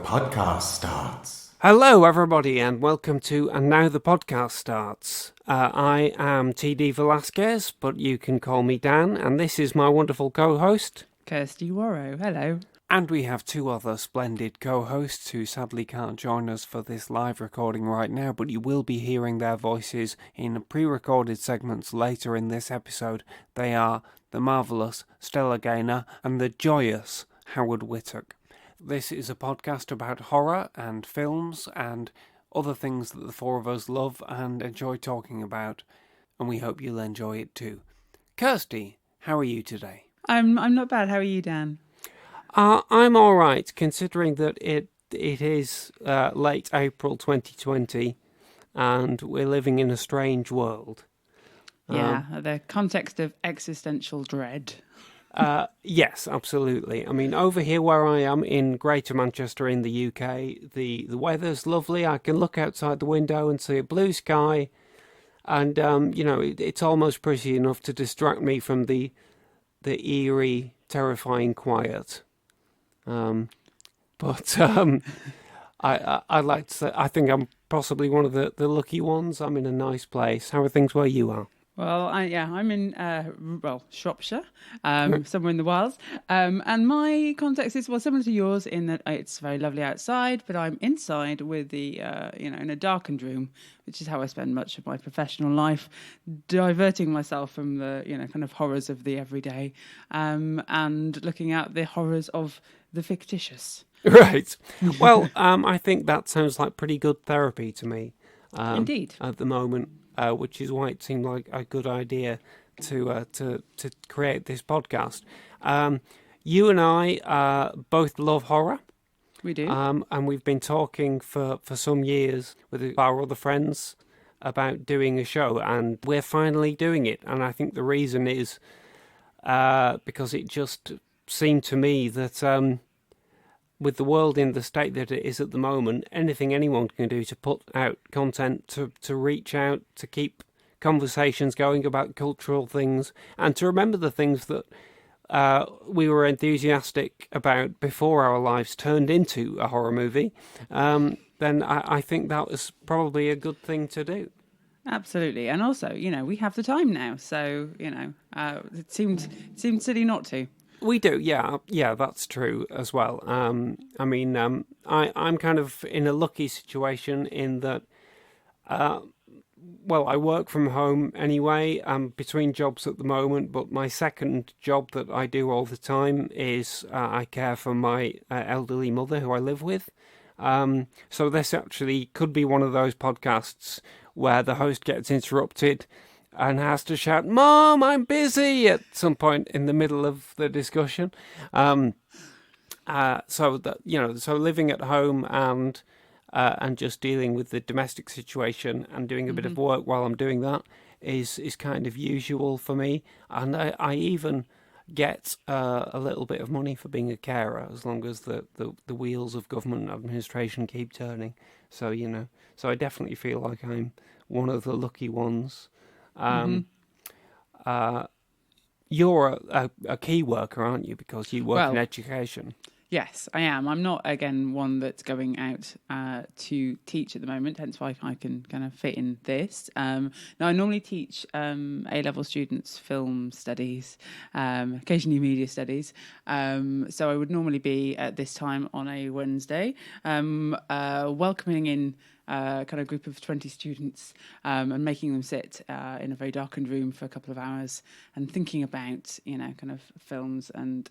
podcast starts. Hello, everybody, and welcome to And Now the Podcast Starts. I am TD Velasquez, but you can call me Dan, and this is my wonderful co-host, Kirsty Warrow. Hello. And we have two other splendid co-hosts who sadly can't join us for this live recording right now, but you will be hearing their voices in pre-recorded segments later in this episode. They are the marvellous Stella Gaynor and the joyous Howard Whittock. This is a podcast about horror and films and other things that the four of us love and enjoy talking about, and we hope you'll enjoy it too. Kirsty, how are you today? I'm not bad. How are you, Dan? I'm all right, considering that it is late April 2020, and we're living in a strange world. Yeah, the context of existential dread. Yes, absolutely. I mean, over here where I am in Greater Manchester in the UK, the weather's lovely. I can look outside the window and see a blue sky, and it's almost pretty enough to distract me from the eerie, terrifying quiet. I like to say I think I'm possibly one of the lucky ones. I'm in a nice place. How are things where you are? Well, I'm in Shropshire, somewhere in the wilds, and my context is similar to yours in that it's very lovely outside, but I'm inside with the in a darkened room, which is how I spend much of my professional life, diverting myself from the kind of horrors of the everyday, and looking at the horrors of the fictitious. Right. Well, I think that sounds like pretty good therapy to me. Indeed. At the moment. Which is why it seemed like a good idea to create this podcast. You and I both love horror. We do. And we've been talking for some years with our other friends about doing a show, and we're finally doing it. And I think the reason is because it just seemed to me that with the world in the state that it is at the moment, anything anyone can do to put out content, to reach out, to keep conversations going about cultural things, and to remember the things that we were enthusiastic about before our lives turned into a horror movie, then I think that was probably a good thing to do. Absolutely. And also, we have the time now, so, it seemed silly not to. We do, yeah, that's true as well. I'm kind of in a lucky situation in that, I work from home anyway. I'm between jobs at the moment, but my second job that I do all the time is I care for my elderly mother who I live with. So this actually could be one of those podcasts where the host gets interrupted and has to shout, "Mom, I'm busy," at some point in the middle of the discussion. So living at home and just dealing with the domestic situation and doing a bit of work while I'm doing that is kind of usual for me. And I even get a little bit of money for being a carer as long as the wheels of government administration keep turning. So I definitely feel like I'm one of the lucky ones. You're a key worker, aren't you? Because you work in education. Yes, I am. I'm not, again, one that's going out to teach at the moment, hence why I can kind of fit in this. Now, I normally teach A-level students film studies, occasionally media studies. So I would normally be at this time on a Wednesday, welcoming in kind of group of 20 students and making them sit in a very darkened room for a couple of hours and thinking about, kind of films and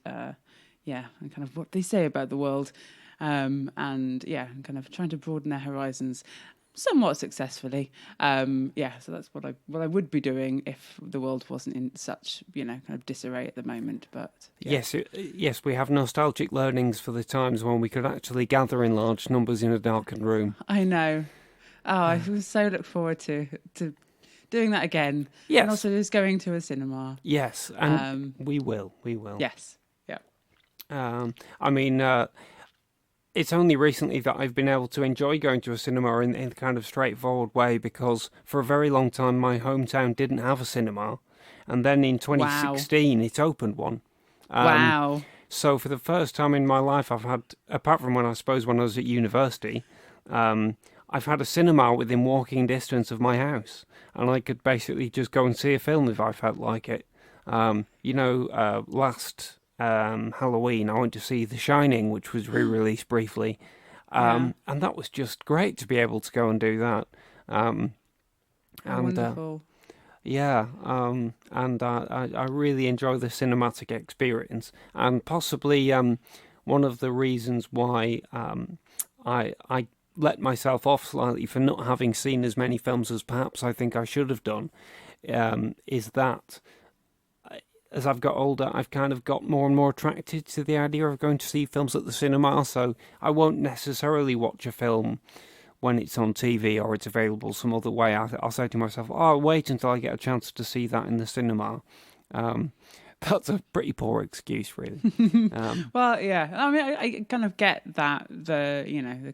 and kind of what they say about the world, and kind of trying to broaden their horizons somewhat successfully. So that's what I would be doing if the world wasn't in such, kind of disarray at the moment. But yeah. Yes, we have nostalgic learnings for the times when we could actually gather in large numbers in a darkened room. I know. Oh, I so look forward to doing that again. Yes. And also just going to a cinema. Yes, and we will. Yes. It's only recently that I've been able to enjoy going to a cinema in a kind of straightforward way, because for a very long time my hometown didn't have a cinema, and then in 2016 it opened one. Wow. So for the first time in my life, I've had, apart from when I was at university, I've had a cinema within walking distance of my house, and I could basically just go and see a film if I felt like it. Last Halloween, I went to see The Shining, which was re-released briefly, and that was just great to be able to go and do that. Wonderful. I really enjoy the cinematic experience, and possibly one of the reasons why I let myself off slightly for not having seen as many films as perhaps I think I should have done is that as I've got older, I've kind of got more and more attracted to the idea of going to see films at the cinema, so I won't necessarily watch a film when it's on TV or it's available some other way. I'll say to myself, I'll wait until I get a chance to see that in the cinema. That's a pretty poor excuse, really. Well, yeah. I mean, I kind of get that, the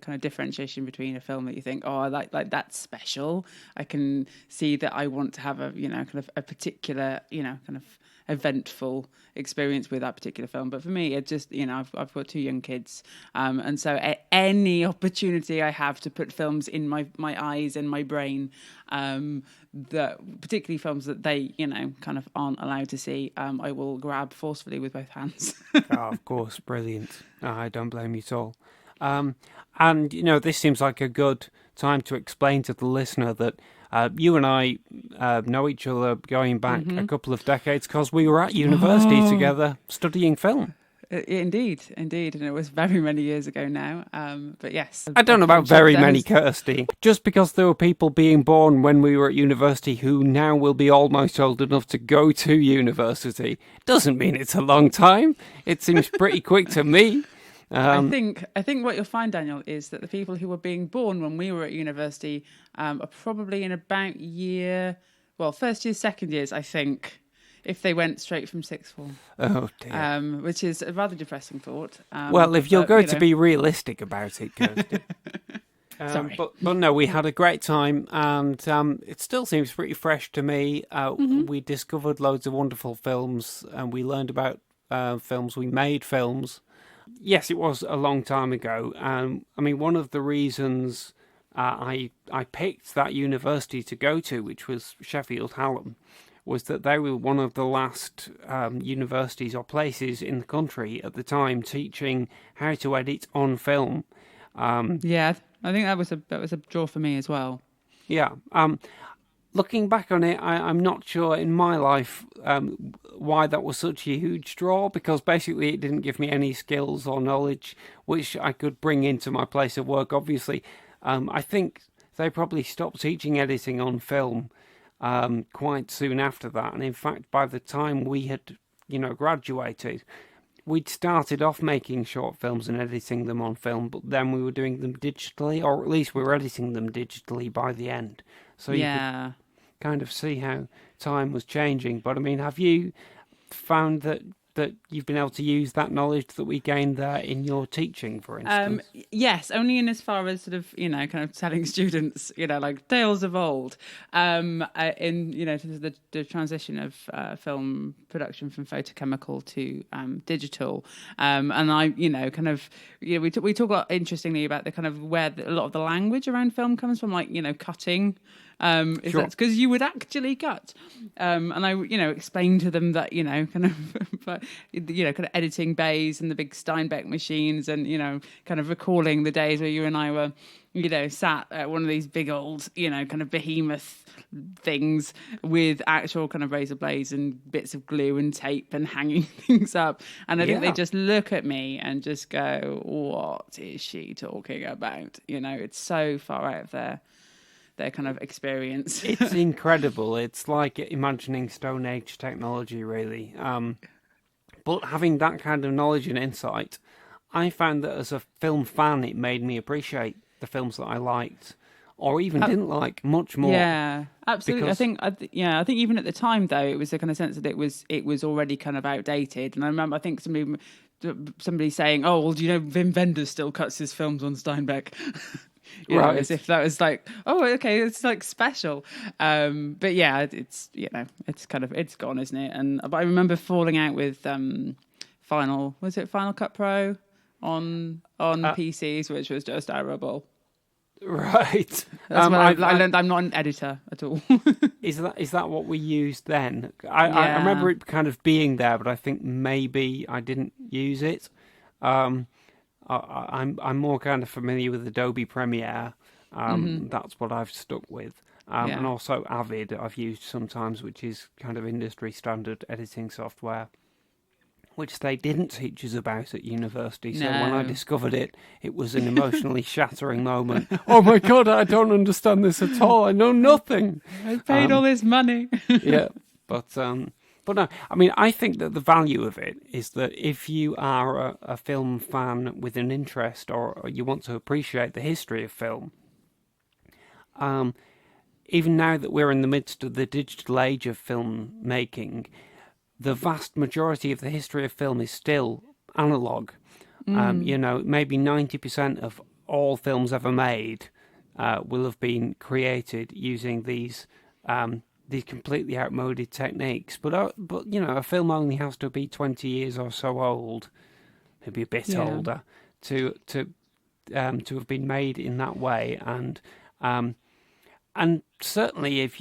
kind of differentiation between a film that you think, I like that's special. I can see that I want to have a, kind of a particular, kind of eventful experience with that particular film. But for me, it just, I've got 2 young kids, and so any opportunity I have to put films in my eyes and my brain, that particularly films that they kind of aren't allowed to see, I will grab forcefully with both hands. Of course, brilliant. I don't blame you at all. And this seems like a good time to explain to the listener that you and I know each other going back a couple of decades because we were at university together studying film. Indeed, and it was very many years ago now. But yes, I don't know about very many, Kirsty. Just because there were people being born when we were at university who now will be almost old enough to go to university doesn't mean it's a long time. It seems pretty quick to me. I think what you'll find, Daniel, is that the people who were being born when we were at university are probably in about first years, second years, I think, if they went straight from sixth form. Oh dear. Which is a rather depressing thought. If you're going to be realistic about it, Kirsty. Sorry. But no, we had a great time, and it still seems pretty fresh to me. We discovered loads of wonderful films, and we learned about films. We made films. Yes, it was a long time ago. One of the reasons I picked that university to go to, which was Sheffield Hallam, was that they were one of the last universities or places in the country at the time teaching how to edit on film. Yeah, I think that was a draw for me as well. Yeah. Looking back on it, I'm not sure in my life why that was such a huge draw, because basically it didn't give me any skills or knowledge which I could bring into my place of work. Obviously, I think they probably stopped teaching editing on film quite soon after that. And in fact, by the time we had, graduated, we'd started off making short films and editing them on film, but then we were doing them digitally, or at least we were editing them digitally by the end. So you could kind of see how time was changing. But have you found that you've been able to use that knowledge that we gained there in your teaching, for instance? Yes, only in as far as sort of, kind of telling students, like tales of old, in, the transition of film production from photochemical to digital. And I, we talk interestingly about the kind of where a lot of the language around film comes from, like, cutting. Is sure. That's because you would actually cut, and I, explained to them that, kind of editing bays and the big Steinbeck machines, and kind of recalling the days where you and I were, sat at one of these big old, kind of behemoth things with actual kind of razor blades and bits of glue and tape and hanging things up, and I think they just look at me and just go, "What is she talking about?" It's so far out of their kind of experience. It's incredible. It's like imagining Stone Age technology, really. But having that kind of knowledge and insight, I found that as a film fan, it made me appreciate the films that I liked, or even didn't like, much more. Yeah, absolutely. Because I think even at the time, though, it was a kind of sense that it was already kind of outdated. And I remember, I think somebody saying, "Oh, well, do you know Wim Wenders still cuts his films on Steinbeck?" Right. As if that was like, oh, okay, it's like special. But yeah, it's it's gone, isn't it? But I remember falling out with Final Cut Pro on PCs, which was just terrible. Right. That's when I learned I'm not an editor at all. Is that what we used then? I remember it kind of being there, but I think maybe I didn't use it. I'm more kind of familiar with Adobe Premiere. That's what I've stuck with. And also Avid I've used sometimes, which is kind of industry standard editing software, which they didn't teach us about at university. So when I discovered it, it was an emotionally shattering moment. Oh my God, I don't understand this at all. I know nothing. I paid all this money. Yeah, but no, I mean, I think that the value of it is that if you are a film fan with an interest, or you want to appreciate the history of film, even now that we're in the midst of the digital age of film making, the vast majority of the history of film is still analog. Maybe 90% of all films ever made will have been created using these completely outmoded techniques. But a film only has to be 20 years or so old, maybe a bit older, to have been made in that way. And certainly,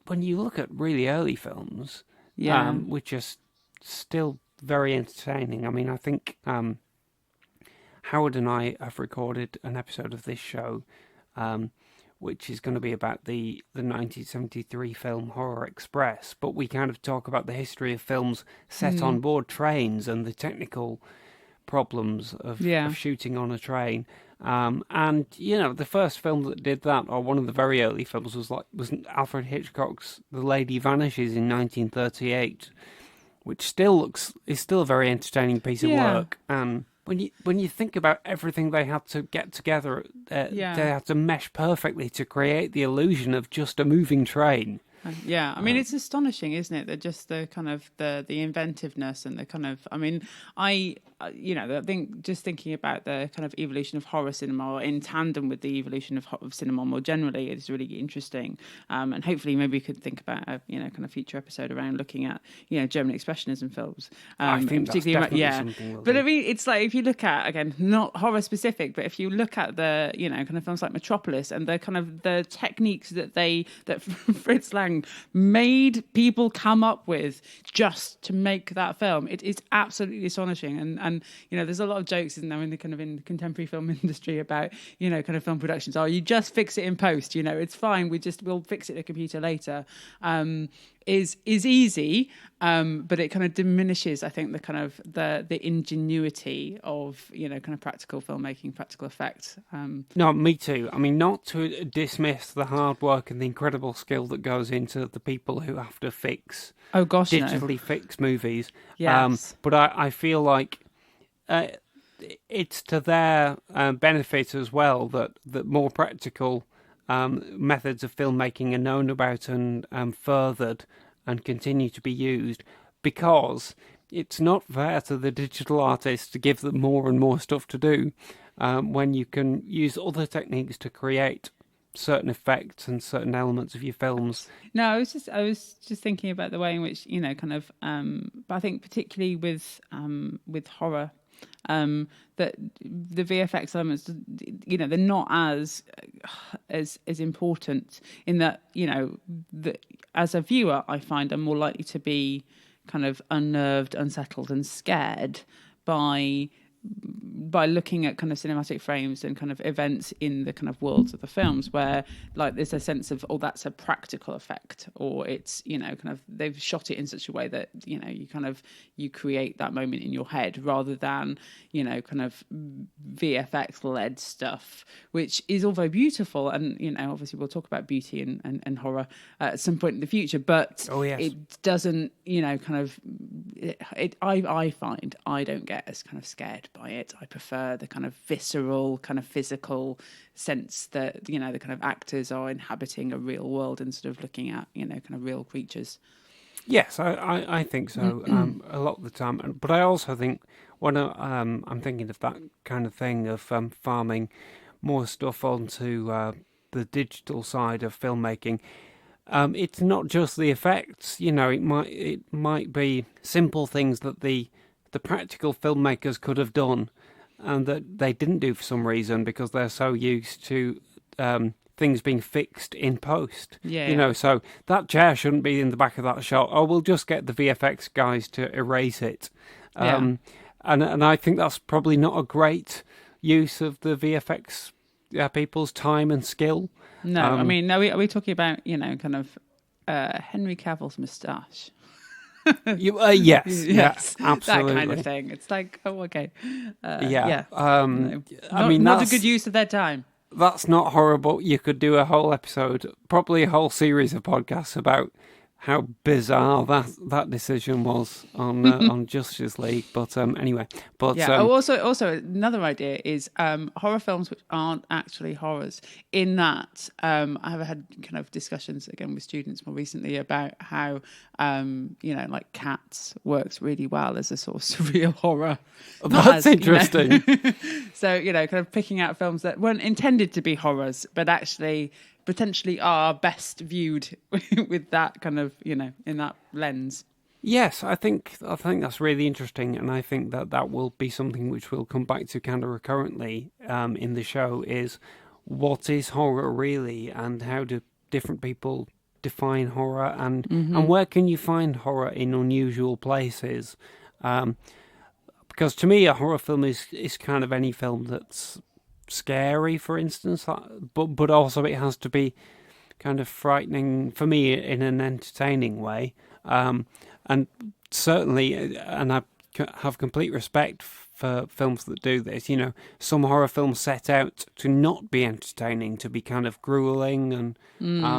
when you look at really early films, which are still very entertaining. I mean, I think Howard and I have recorded an episode of this show, which is going to be about the 1973 film Horror Express, but we kind of talk about the history of films set on board trains and the technical problems of shooting on a train. And the first film that did that, or one of the very early films, was Alfred Hitchcock's The Lady Vanishes in 1938, which is still a very entertaining piece of work. And when you think about everything they had to get together, they had to mesh perfectly to create the illusion of just a moving train. Yeah, I mean, it's astonishing, isn't it? That just the kind of the inventiveness and the kind of, I mean, I think just thinking about the kind of evolution of horror cinema, or in tandem with the evolution of cinema more generally, is really interesting. And hopefully maybe we could think about a, kind of future episode around looking at, German expressionism films. I think that's definitely something we'll But do. I mean, it's like, if you look at, again, not horror specific, but if you look at the, kind of films like Metropolis and the kind of the techniques that Fritz Lang made people come up with just to make that film, it is absolutely astonishing. And there's a lot of jokes now in the contemporary film industry about kind of film productions. Oh, you just fix it in post, it's fine, we'll fix it in a computer later. Is easy, but it kind of diminishes, I think, the kind of the ingenuity of kind of practical filmmaking, practical effects. No, me too. I mean, not to dismiss the hard work and the incredible skill that goes into the people who have to digitally fix movies. Yes. But I feel like it's to their benefit as well that more practical methods of filmmaking are known about and furthered and continue to be used, because it's not fair to the digital artists to give them more and more stuff to do when you can use other techniques to create certain effects and certain elements of your films. No, I was just thinking about the way in which but I think particularly with horror, that the VFX elements, they're not as important, in that as a viewer, I find I'm more likely to be kind of unnerved, unsettled, and scared by looking at kind of cinematic frames and kind of events in the kind of worlds of the films, where like there's a sense of, oh, that's a practical effect, or it's kind of they've shot it in such a way that you create that moment in your head, rather than kind of VFX led stuff, which is all very beautiful, and obviously we'll talk about beauty and horror at some point in the future, but it doesn't I find I don't get as kind of scared by it. I prefer the kind of visceral, kind of physical sense that the kind of actors are inhabiting a real world and sort of looking at kind of real creatures. Yes, I think so a lot of the time. But I also think when I'm thinking of that kind of thing of farming more stuff onto the digital side of filmmaking, it's not just the effects. It might be simple things that the the practical filmmakers could have done, and that they didn't do for some reason because they're so used to things being fixed in post. Yeah. So that chair shouldn't be in the back of that shot. Oh, we'll just get the VFX guys to erase it. And I think that's probably not a great use of the VFX people's time and skill. No, I mean, are we talking about, kind of Henry Cavill's moustache? Yes, Yes, absolutely. that kind of thing. It's like, oh, okay. No. I mean, not a good use of their time. That's not horrible. You could do a whole episode, probably a whole series of podcasts about how bizarre that decision was on Justice League. But anyway, also another idea is horror films which aren't actually horrors. In that, I have had kind of discussions again with students more recently about how like Cats works really well as a sort of surreal horror. That's interesting. So kind of picking out films that weren't intended to be horrors, but actually potentially are best viewed with that kind of, in that lens. Yes, I think that's really interesting, and I think that will be something which we'll come back to kind of recurrently in the show, is what is horror really, and how do different people define horror, and where can you find horror in unusual places? Because to me, a horror film is kind of any film that's scary, for instance, but also it has to be kind of frightening for me in an entertaining way, and certainly, and I have complete respect for films that do this. Some horror films set out to not be entertaining, to be kind of grueling, and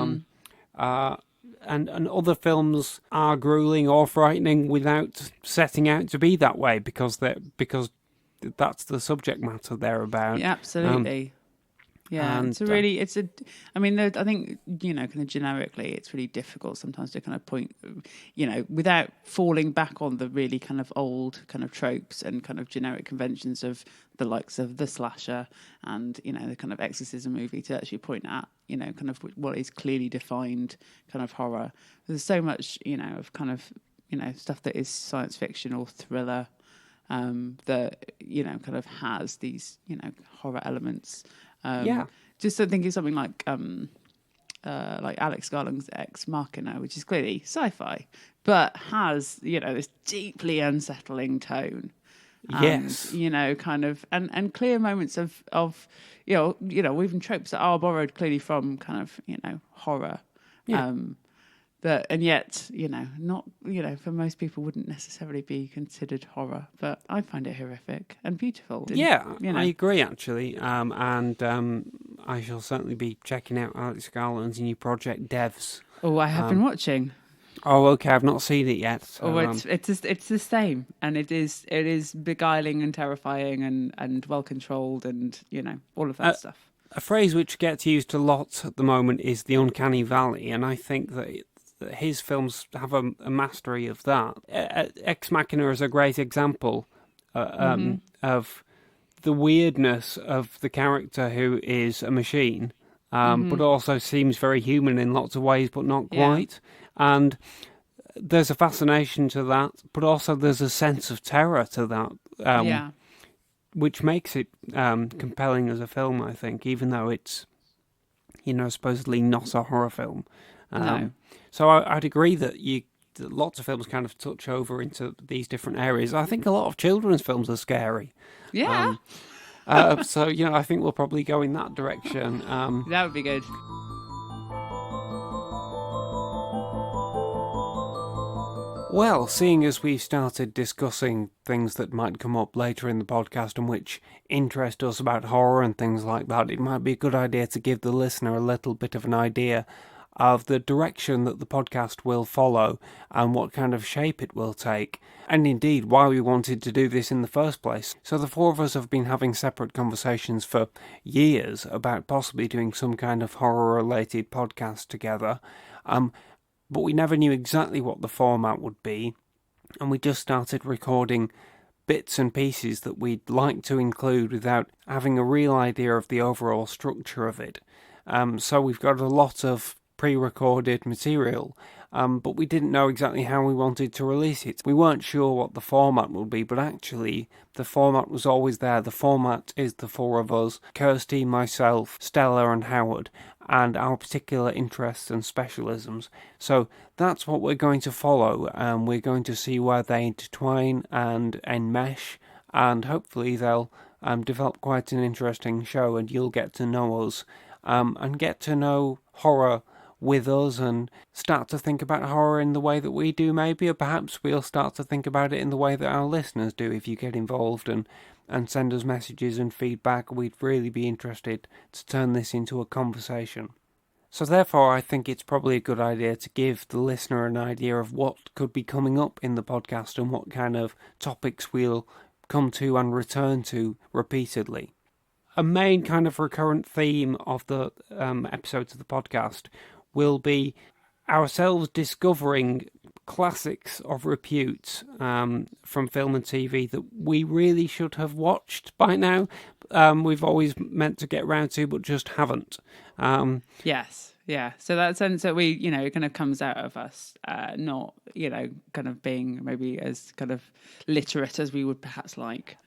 other films are grueling or frightening without setting out to be that way because that's the subject matter they're about. Yeah, absolutely. I think, kind of generically, it's really difficult sometimes to kind of point, without falling back on the really kind of old kind of tropes and kind of generic conventions of the likes of the slasher and, the kind of exorcism movie, to actually point at, kind of what is clearly defined kind of horror. There's so much, of kind of, stuff that is science fiction or thriller, that kind of has these horror elements. Just thinking something like Alex Garland's Ex Machina, which is clearly sci-fi, but has this deeply unsettling tone. Yes, kind of and clear moments of even tropes that are borrowed clearly from kind of horror. Yeah. And yet, not, for most people wouldn't necessarily be considered horror, but I find it horrific and beautiful. I agree, actually. And I shall certainly be checking out Alex Garland's new project, Devs. Oh, I have been watching. Oh, okay, I've not seen it yet. So, it's the same, and it is beguiling and terrifying and well controlled, and all of that stuff. A phrase which gets used a lot at the moment is the uncanny valley, and I think that his films have a mastery of that. Ex Machina is a great example of the weirdness of the character who is a machine, but also seems very human in lots of ways, but not quite. And there's a fascination to that, but also there's a sense of terror to that, which makes it compelling as a film, I think, even though it's, supposedly not a horror film. No. So I'd agree that lots of films kind of touch over into these different areas. I think a lot of children's films are scary. Yeah. So, I think we'll probably go in that direction. That would be good. Well, seeing as we started discussing things that might come up later in the podcast and which interest us about horror and things like that, it might be a good idea to give the listener a little bit of an idea of the direction that the podcast will follow and what kind of shape it will take, and indeed why we wanted to do this in the first place. So the four of us have been having separate conversations for years about possibly doing some kind of horror-related podcast together, but we never knew exactly what the format would be, and we just started recording bits and pieces that we'd like to include without having a real idea of the overall structure of it. So we've got a lot of pre-recorded material, but we didn't know exactly how we wanted to release it. We weren't sure what the format would be, but actually the format was always there. The format is the four of us, Kirsty, myself, Stella and Howard, and our particular interests and specialisms. So that's what we're going to follow. We're going to see where they intertwine and enmesh, and hopefully they'll develop quite an interesting show, and you'll get to know us and get to know horror with us and start to think about horror in the way that we do, maybe, or perhaps we'll start to think about it in the way that our listeners do if you get involved and send us messages and feedback. We'd really be interested to turn this into a conversation. So therefore, I think it's probably a good idea to give the listener an idea of what could be coming up in the podcast and what kind of topics we'll come to and return to repeatedly. A main kind of recurrent theme of the episodes of the podcast will be ourselves discovering classics of repute from film and TV that we really should have watched by now. We've always meant to get round to, but just haven't. Yes, yeah. So that sense that we, it kind of comes out of us, not, kind of being maybe as kind of literate as we would perhaps like.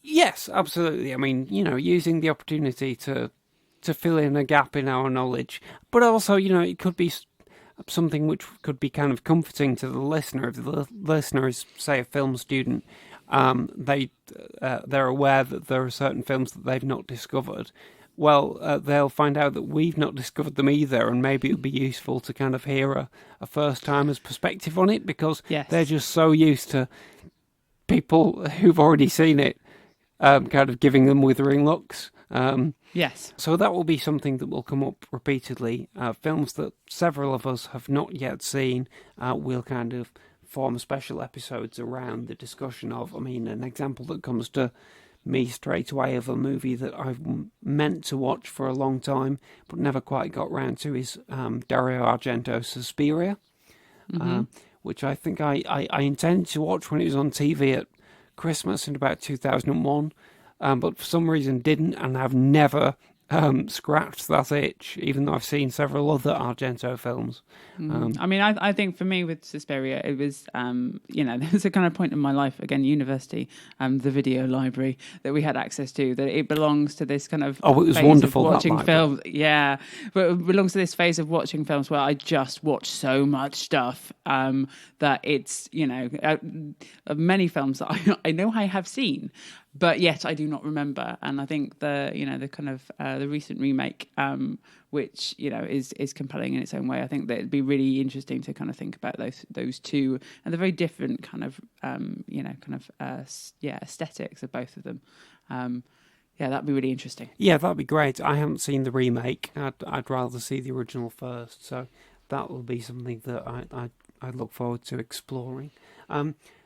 Yes, absolutely. I mean, using the opportunity to fill in a gap in our knowledge, but also, it could be something which could be kind of comforting to the listener. If the listener is, say, a film student, they're aware that there are certain films that they've not discovered. Well, they'll find out that we've not discovered them either, and maybe it would be useful to kind of hear a first-timer's perspective on it, because they're just so used to people who've already seen it kind of giving them withering looks. Yes. So that will be something that will come up repeatedly. Films that several of us have not yet seen, we'll kind of form special episodes around the discussion of. I mean, an example that comes to me straight away of a movie that I've meant to watch for a long time but never quite got round to is Dario Argento's Suspiria, which I think I intended to watch when it was on TV at Christmas in about 2001, but for some reason didn't, and I've never scratched that itch, even though I've seen several other Argento films. I mean, I think for me with Suspiria, it was, there was a kind of point in my life, again, university, the video library that we had access to, that it belongs to this kind of it was phase wonderful, of watching films. Yeah, but it belongs to this phase of watching films where I just watch so much stuff that it's, many films that I know I have seen, but yet I do not remember. And I think the kind of the recent remake, which is compelling in its own way. I think that it'd be really interesting to kind of think about those two and the very different kind of aesthetics of both of them. That'd be really interesting. Yeah, that'd be great. I haven't seen the remake. I'd rather see the original first. So that will be something that I look forward to exploring.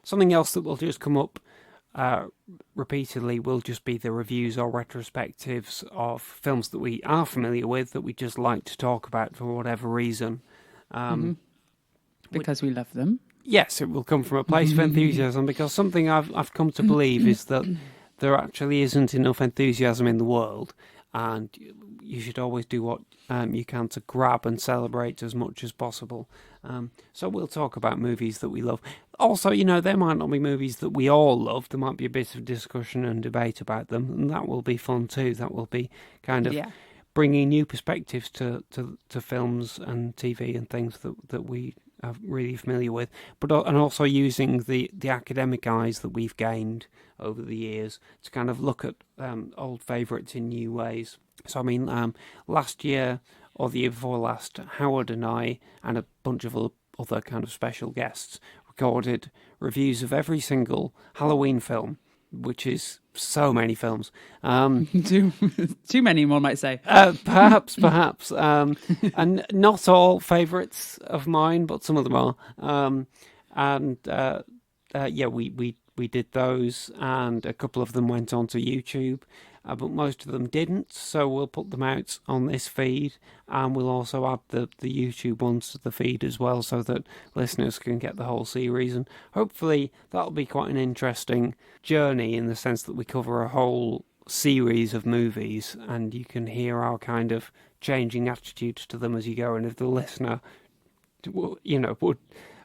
Something else that will just come up repeatedly will just be the reviews or retrospectives of films that we are familiar with, that we just like to talk about for whatever reason. Because we love them. Yes, it will come from a place of enthusiasm, because something I've come to believe is that there actually isn't enough enthusiasm in the world, and you should always do what you can to grab and celebrate as much as possible. So we'll talk about movies that we love. Also, there might not be movies that we all love. There might be a bit of discussion and debate about them, and that will be fun too. That will be kind of bringing new perspectives to films and TV and things that we are really familiar with, and also using the academic eyes that we've gained over the years to kind of look at old favourites in new ways. So I mean, last year or the year before last, Howard and I and a bunch of other kind of special guests recorded reviews of every single Halloween film, which is so many films. Too many, one might say. Perhaps. And not all favourites of mine, but some of them are. We did those, and a couple of them went onto YouTube, but most of them didn't, so we'll put them out on this feed, and we'll also add the YouTube ones to the feed as well, so that listeners can get the whole series, and hopefully that'll be quite an interesting journey in the sense that we cover a whole series of movies, and you can hear our kind of changing attitudes to them as you go. And if the listener,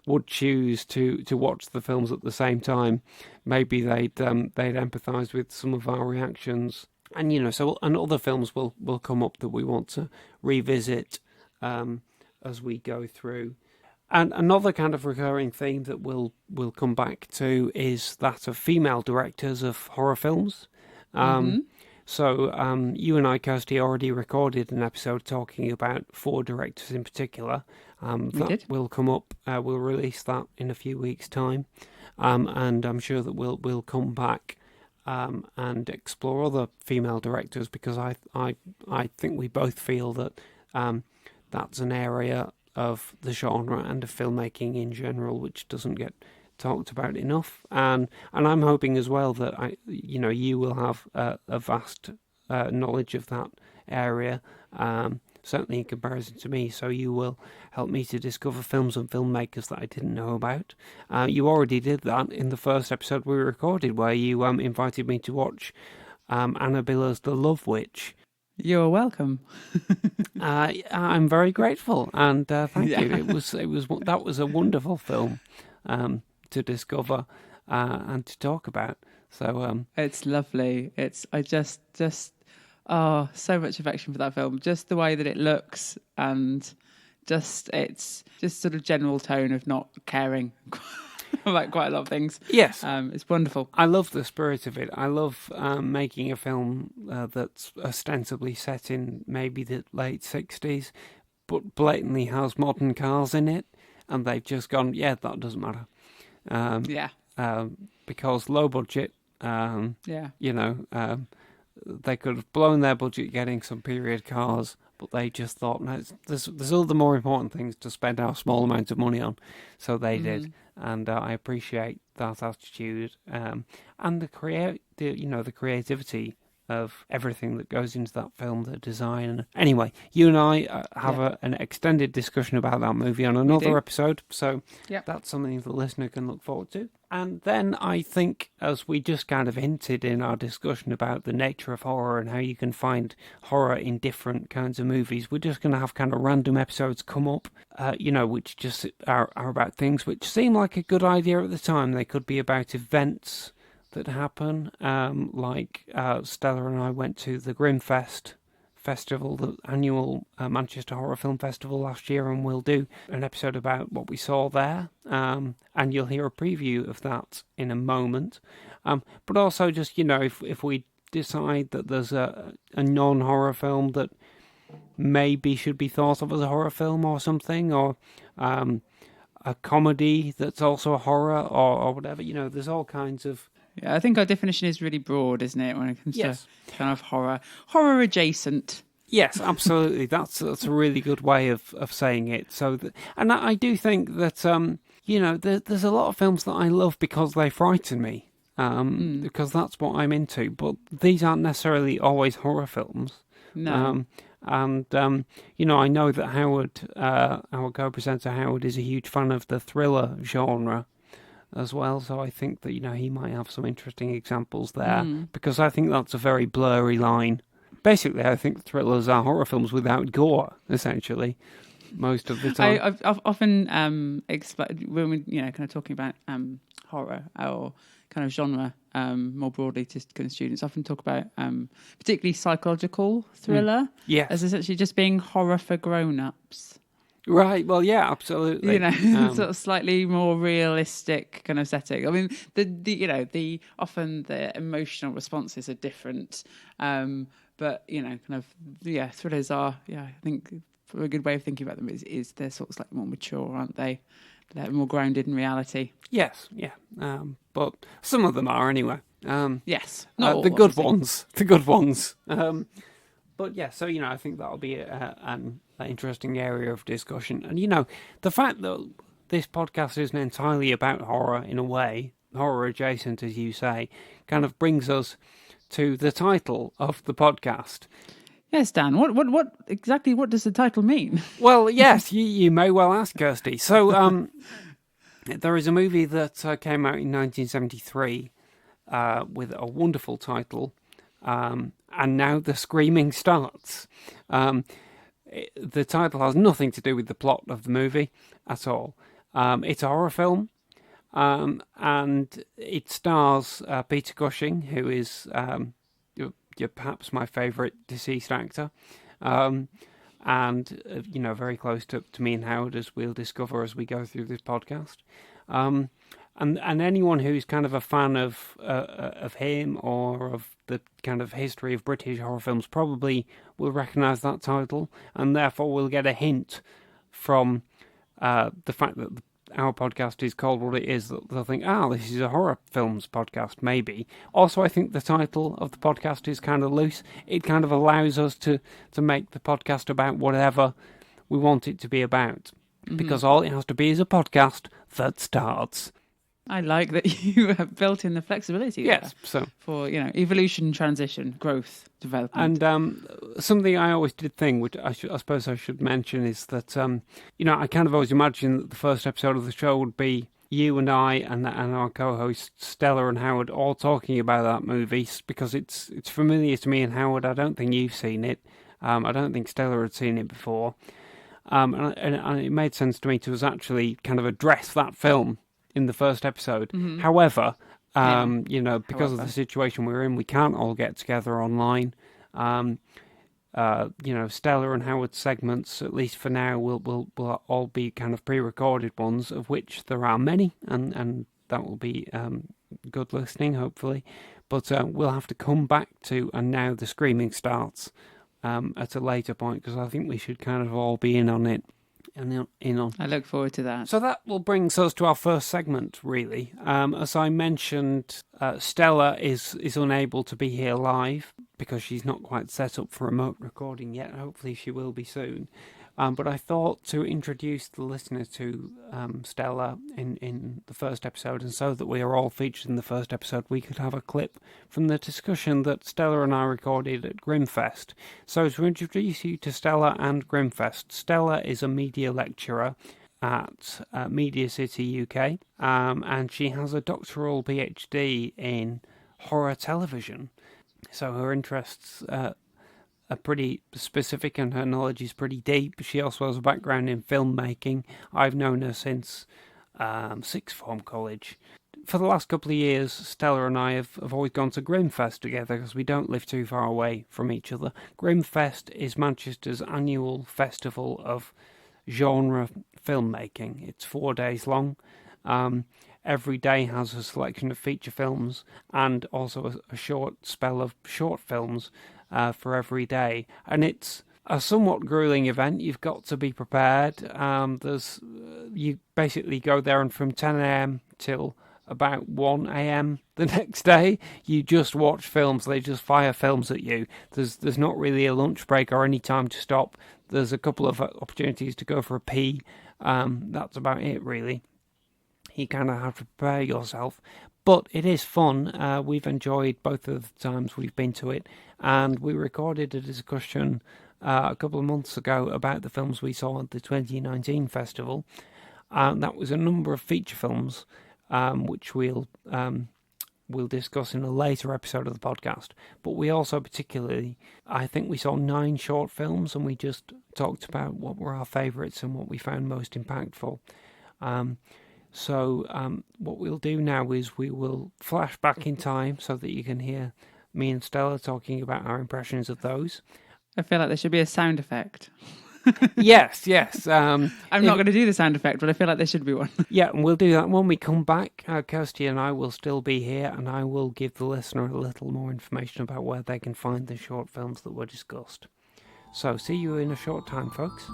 would choose to watch the films at the same time, maybe they'd empathise with some of our reactions. And and other films will come up that we want to revisit as we go through. And another kind of recurring theme that we'll come back to is that of female directors of horror films. So you and I, Kirsty, already recorded an episode talking about 4 directors in particular. We did. Will come up. We'll release that in a few weeks' time, and I'm sure that we'll come back and explore other female directors, because I think we both feel that that's an area of the genre and of filmmaking in general which doesn't get talked about enough, and I'm hoping as well that you will have a vast knowledge of that area, certainly in comparison to me, so you will help me to discover films and filmmakers that I didn't know about. You already did that in the first episode we recorded, where you invited me to watch Anna Biller's The Love Witch. You're welcome. I'm very grateful, and thank you. That was a wonderful film to discover and to talk about. So it's lovely. I just so much affection for that film. Just the way that it looks, and it's just sort of general tone of not caring about quite a lot of things. Yes. It's wonderful. I love the spirit of it. I love making a film that's ostensibly set in maybe the late 60s, but blatantly has modern cars in it, and they've just gone, yeah, that doesn't matter. Because low budget, they could have blown their budget getting some period cars, but they just thought, no, there's other more important things to spend our small amount of money on, so they did, and I appreciate that attitude, and the creativity of everything that goes into that film, the design. Anyway, you and I have an extended discussion about that movie on another episode, so that's something the listener can look forward to. And then I think, as we just kind of hinted in our discussion about the nature of horror and how you can find horror in different kinds of movies, we're just going to have kind of random episodes come up, which just are about things which seem like a good idea at the time. They could be about events that happen, like Stella and I went to the Grimmfest festival, the annual Manchester Horror Film Festival last year, and we'll do an episode about what we saw there, and you'll hear a preview of that in a moment. But also just, if we decide that there's a non-horror film that maybe should be thought of as a horror film or something, or a comedy that's also a horror or whatever, there's all kinds of... Yeah, I think our definition is really broad, isn't it, when it comes to kind of horror adjacent. Yes, absolutely. That's a really good way of saying it. So, and I do think that there's a lot of films that I love because they frighten me, because that's what I'm into. But these aren't necessarily always horror films. No. I know that Howard, our co-presenter Howard, is a huge fan of the thriller genre as well, so I think that he might have some interesting examples there, because I think that's a very blurry line. Basically, I think thrillers are horror films without gore, essentially, most of the time. I've often explained when we kind of talking about horror or kind of genre more broadly to kind of students. Often talk about particularly psychological thriller as essentially just being horror for grown-ups. Right. Well, yeah, absolutely. Sort of slightly more realistic kind of setting. I mean, the often the emotional responses are different, but thrillers are. Yeah, I think a good way of thinking about them is they're sort of slightly more mature, aren't they? They're more grounded in reality. Yes. Yeah. But some of them are anyway. Yes. Not all, the good ones. The good ones. But yeah, so I think that'll be an interesting area of discussion. And the fact that this podcast isn't entirely about horror in a way, horror adjacent as you say, kind of brings us to the title of the podcast. Yes, Dan. What exactly? What does the title mean? Well, yes, you may well ask, Kirsty. So there is a movie that came out in 1973 with a wonderful title, And now the screaming starts. The title has nothing to do with the plot of the movie at all. It's a horror film, and it stars Peter Cushing, who is you're perhaps my favourite deceased actor, and very close to me and Howard, as we'll discover as we go through this podcast. And anyone who's kind of a fan of him or of the kind of history of British horror films probably will recognise that title, and therefore will get a hint from the fact that our podcast is called what it is. They'll think, this is a horror films podcast, maybe. Also, I think the title of the podcast is kind of loose. It kind of allows us to make the podcast about whatever we want it to be about, because all it has to be is a podcast that starts. I like that you have built in the flexibility. Yes, there for evolution, transition, growth, development. And something I always did think, which I suppose I should mention, is that I kind of always imagined that the first episode of the show would be you and I and our co-hosts Stella and Howard all talking about that movie, because it's familiar to me and Howard. I don't think you've seen it. I don't think Stella had seen it before, and it made sense to me to us actually kind of address that film in the first episode. However, because of the situation we're in, we can't all get together online. Stella and Howard's segments, at least for now, will all be kind of pre-recorded ones, of which there are many, and that will be good listening, hopefully. But we'll have to come back to, and now the screaming starts at a later point, because I think we should kind of all be in on it. I look forward to that. So that will bring us to our first segment, really. As I mentioned, Stella is unable to be here live because she's not quite set up for remote recording yet. Hopefully she will be soon. But I thought to introduce the listener to Stella in the first episode, and so that we are all featured in the first episode, we could have a clip from the discussion that Stella and I recorded at Grimmfest. So to introduce you to Stella and Grimmfest, Stella is a media lecturer at Media City UK, and she has a doctoral PhD in horror television. So her interests are pretty specific and her knowledge is pretty deep. She also has a background in filmmaking. I've known her since sixth form college. For the last couple of years, Stella and I have always gone to Grimmfest together because we don't live too far away from each other. Grimmfest is Manchester's annual festival of genre filmmaking. It's 4 days long. Every day has a selection of feature films and also a short spell of short films for every day, and it's a somewhat grueling event. You've got to be prepared. You basically go there, and from 10 a.m. till about 1 a.m. the next day, you just watch films. They just fire films at you. There's not really a lunch break or any time to stop. There's a couple of opportunities to go for a pee. That's about it, really. You kind of have to prepare yourself. But it is fun. We've enjoyed both of the times we've been to it. And we recorded a discussion a couple of months ago about the films we saw at the 2019 festival. That was a number of feature films, which we'll discuss in a later episode of the podcast. But we also particularly, I think we saw 9 short films, and we just talked about what were our favourites and what we found most impactful. So what we'll do now is we will flash back in time so that you can hear me and Stella talking about our impressions of those. I feel like there should be a sound effect. Yes. I'm not going to do the sound effect, but I feel like there should be one. Yeah, and we'll do that when we come back. Kirsty and I will still be here, and I will give the listener a little more information about where they can find the short films that were discussed. So see you in a short time, folks.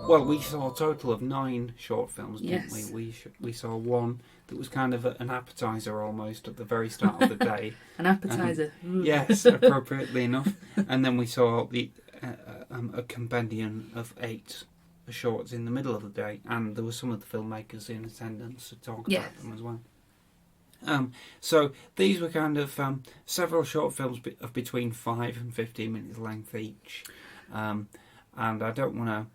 Well, we saw a total of 9 short films, didn't we? We saw one that was kind of an appetizer almost at the very start of the day. An appetizer. Yes, appropriately enough. And then we saw a compendium of 8 shorts in the middle of the day, and there were some of the filmmakers in attendance to talk about them as well. So these were kind of several short films of between 5 and 15 minutes length each. And I don't want to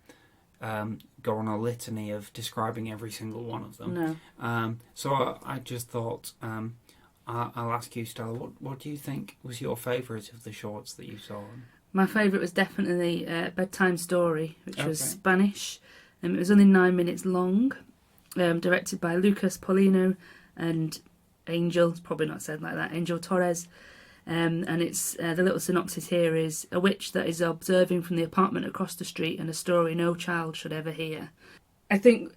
go on a litany of describing every single one of them. No. So I just thought I'll ask you, Stella, what do you think was your favourite of the shorts that you saw? My favourite was definitely Bedtime Story, which was Spanish. It was only 9 minutes long, directed by Lucas Paulino and Angel, it's probably not said like that, Angel Torres. And it's the little synopsis here is a witch that is observing from the apartment across the street, and a story no child should ever hear. I think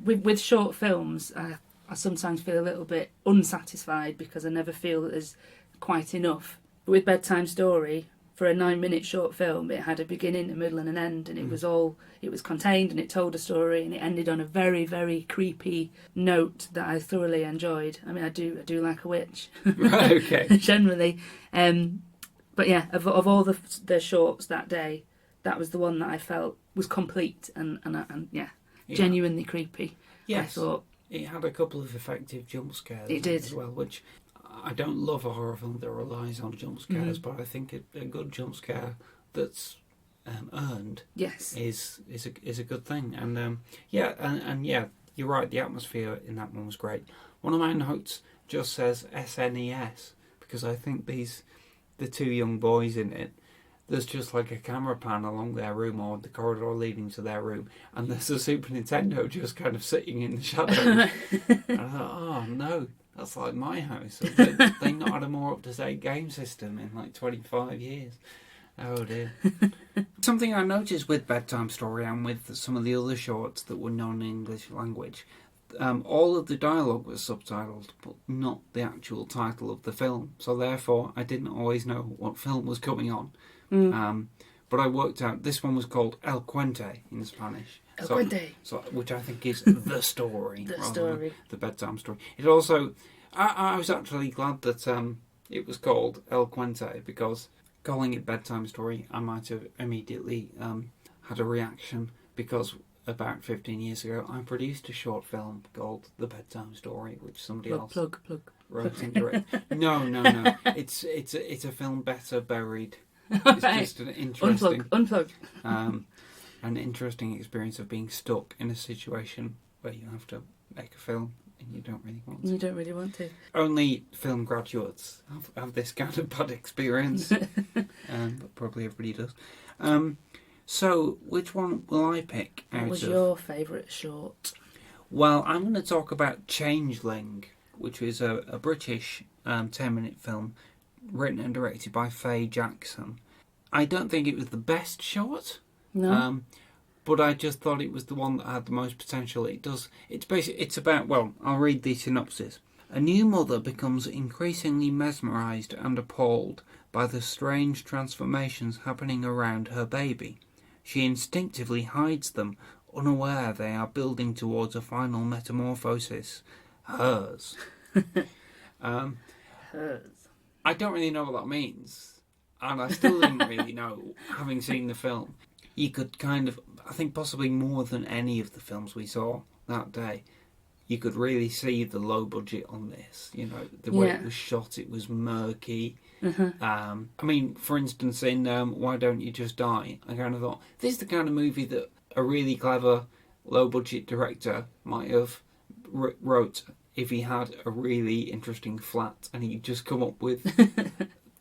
with short films, I sometimes feel a little bit unsatisfied because I never feel that there's quite enough. But with Bedtime Story, for a 9-minute short film, it had a beginning, a middle and an end, and it was contained, and it told a story, and it ended on a very, very creepy note that I thoroughly enjoyed. I mean, I do like a witch. Right, okay. Generally. But yeah, of all the shorts that day, that was the one that I felt was complete and genuinely creepy. Yes. I thought it had a couple of effective jump scares. It did as well, which I don't love a horror film that relies on jump scares, but I think a good jump scare that's earned is a good thing. And you're right. The atmosphere in that one was great. One of my notes just says SNES because I think the two young boys in it. There's just like a camera pan along their room or the corridor leading to their room, and there's a Super Nintendo just kind of sitting in the shadows. And I thought, oh no, that's like my house. They not had a more up-to-date game system in like 25 years. Oh dear. Something I noticed with Bedtime Story and with some of the other shorts that were non-English language, all of the dialogue was subtitled, but not the actual title of the film. So therefore, I didn't always know what film was coming on. But I worked out this one was called El Cuente in Spanish. El Cuente. So, which I think is the story. The rather story. than the bedtime story. It also, I was actually glad that it was called El Cuente because calling it bedtime story, I might have immediately had a reaction because about 15 years ago I produced a short film called The Bedtime Story, which somebody else wrote and directed. No. It's a film better buried. It's just an interesting unplug. An interesting experience of being stuck in a situation where you have to make a film and you don't really want to. You don't really want to. Only film graduates have this kind of bad experience, but probably everybody does. So, which one will I pick out of? What was your favourite short? Well, I'm going to talk about Changeling, which was a British 10-minute film written and directed by Faye Jackson. I don't think it was the best short. No. But I just thought it was the one that had the most potential. It's about, well, I'll read the synopsis. A new mother becomes increasingly mesmerised and appalled by the strange transformations happening around her baby. She instinctively hides them, unaware they are building towards a final metamorphosis. Hers. Hers. I don't really know what that means. And I still didn't really know, having seen the film. You could kind of, I think possibly more than any of the films we saw that day, you could really see the low budget on this. You know, the way it was shot, it was murky. I mean, for instance, in Why Don't You Just Die, I kind of thought, this is the kind of movie that a really clever, low-budget director might have wrote if he had a really interesting flat and he'd just come up with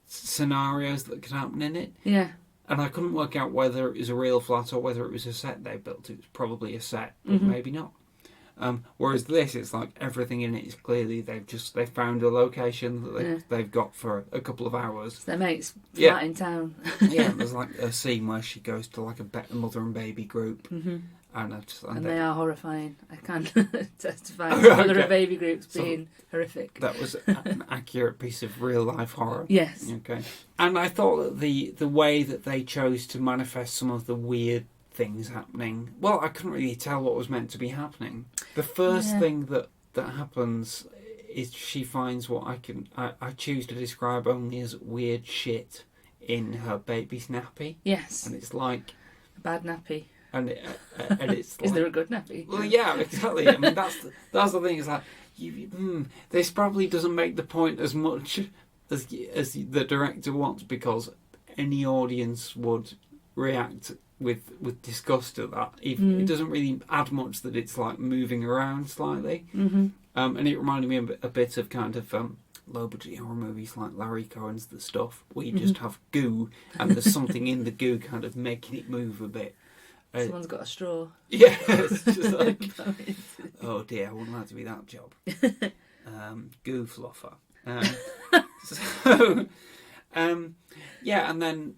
scenarios that could happen in it. Yeah. And I couldn't work out whether it was a real flat or whether it was a set they built. It was probably a set, but maybe not. Whereas this, it's like everything in it is clearly they found a location that they've got for a couple of hours. It's their mate's flat in town. Yeah, there's like a scene where she goes to like a mother and baby group. And they are horrifying. I can testify to mother and baby groups being horrific. That was an accurate piece of real life horror. Yes. Okay. And I thought that the way that they chose to manifest some of the weird things happening, well, I couldn't really tell what was meant to be happening. The first thing that happens is she finds what I choose to describe only as weird shit in her baby's nappy. This and it's like a bad nappy. And it's is there a good nappy? Well, yeah, exactly. I mean, that's the thing. Is like this probably doesn't make the point as much as the director wants, because any audience would react with disgust at that. It doesn't really add much that it's like moving around slightly. And it reminded me a bit of kind of low-budget horror movies like Larry Cohen's The Stuff, where you just have goo and there's something in the goo kind of making it move a bit. Someone's got a straw. Yeah, it's just like, oh dear, I wouldn't like to be that job. Goo fluffer. Yeah, and then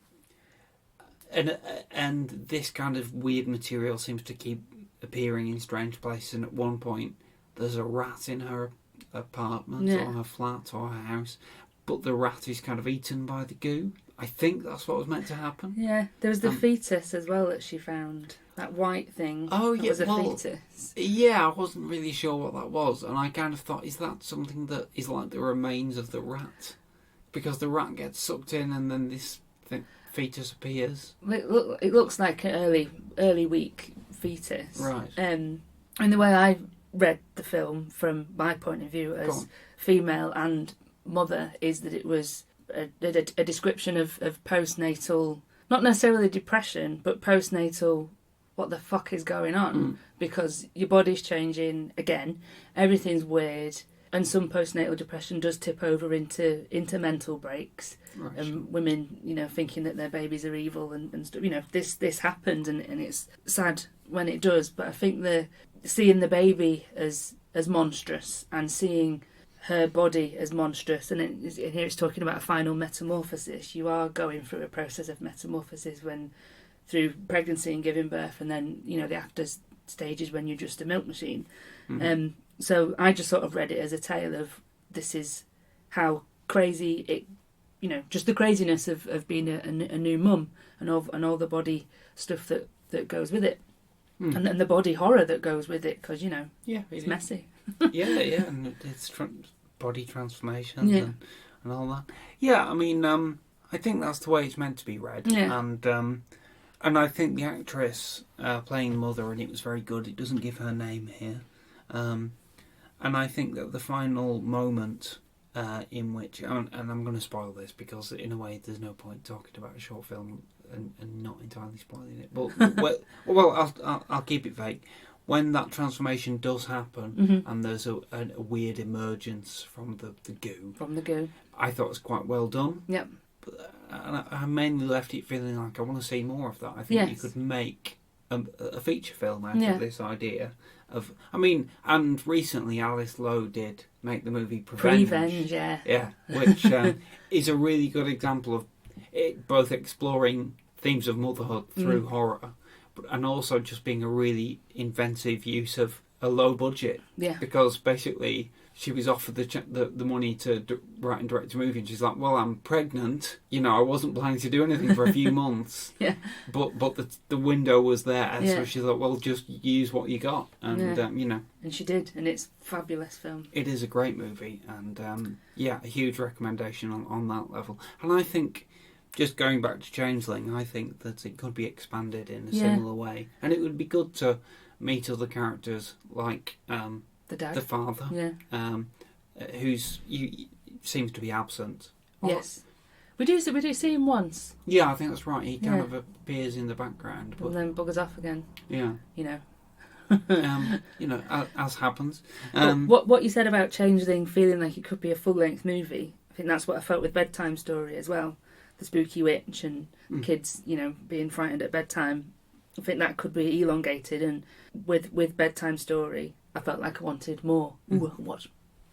and this kind of weird material seems to keep appearing in strange places, and at one point there's a rat in her apartment or her flat or her house, but the rat is kind of eaten by the goo. I think that's what was meant to happen. Yeah, there was the fetus as well that she found. That white thing. Oh, yeah, was a fetus. Yeah, I wasn't really sure what that was, and I kind of thought, is that something that is like the remains of the rat? Because the rat gets sucked in, and then this fetus appears. It looks like an early week fetus, right? And the way I read the film, from my point of view as female and mother, is that it was a description of postnatal, not necessarily depression, but postnatal. What the fuck is going on? Because your body's changing again, everything's weird, and some postnatal depression does tip over into mental breaks, and women, thinking that their babies are evil and stuff. This happens, and it's sad when it does. But I think seeing the baby as monstrous and seeing her body as monstrous, and here it's talking about a final metamorphosis. You are going through a process of metamorphosis through pregnancy and giving birth, and then the after stages when you're just a milk machine. So I just sort of read it as a tale of, this is how crazy it, just the craziness of being a new mum, and all the body stuff that goes with it, and then the body horror that goes with it, because it's messy. yeah, and it's body transformations and all that. Yeah, I mean, I think that's the way it's meant to be read, and I think the actress playing the mother, and it was very good. It doesn't give her name here. And I think that the final moment in which... And I'm going to spoil this, because in a way there's no point talking about a short film and not entirely spoiling it. But I'll keep it vague. When that transformation does happen, and there's a weird emergence from the goo... From the goo. I thought it was quite well done. Yep. And I mainly left it feeling like I want to see more of that. I think you could make a feature film out of this idea of... I mean, and recently Alice Lowe did make the movie Prevenge. Yeah, which is a really good example of it both exploring themes of motherhood through horror, and also just being a really inventive use of a low budget. Yeah. Because basically she was offered the money to write and direct a movie, and she's like, well, I'm pregnant. I wasn't planning to do anything for a few months. But the window was there, so she thought, well, just use what you got. And, And she did, and it's a fabulous film. It is a great movie, and, a huge recommendation on that level. And I think, just going back to Changeling, I think that it could be expanded in a similar way. And it would be good to meet other characters like... the dad, the father, who's seems to be absent. Yes, we do see him once. Yeah, I think that's right. He kind of appears in the background, and then buggers off again. Yeah, as happens. What you said about Changeling feeling like it could be a full-length movie, I think that's what I felt with Bedtime Story as well. The spooky witch and kids, being frightened at bedtime. I think that could be elongated, and with Bedtime Story, I felt like I wanted more.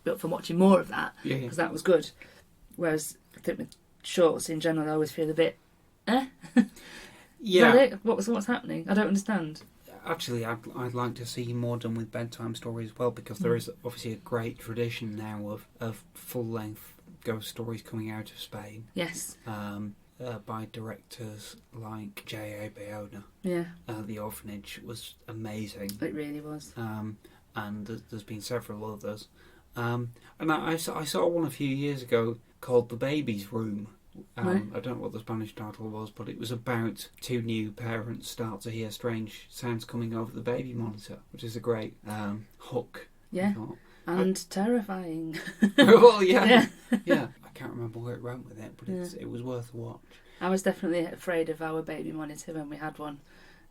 Built from watching more of that, because that was good. Whereas I think with shorts in general, I always feel a bit, Yeah. Is that it? What's happening? I don't understand. Actually, I'd like to see more done with Bedtime Stories as well, because there is obviously a great tradition now of full-length ghost stories coming out of Spain. Yes. By directors like J.A. Bayona. Yeah. The Orphanage was amazing. It really was. And there's been several others. And I saw one a few years ago called The Baby's Room. Right. I don't know what the Spanish title was, but it was about two new parents start to hear strange sounds coming over the baby monitor, which is a great hook. Yeah. And terrifying. Well, yeah. I can't remember where it went with it, but it was worth a watch. I was definitely afraid of our baby monitor when we had one.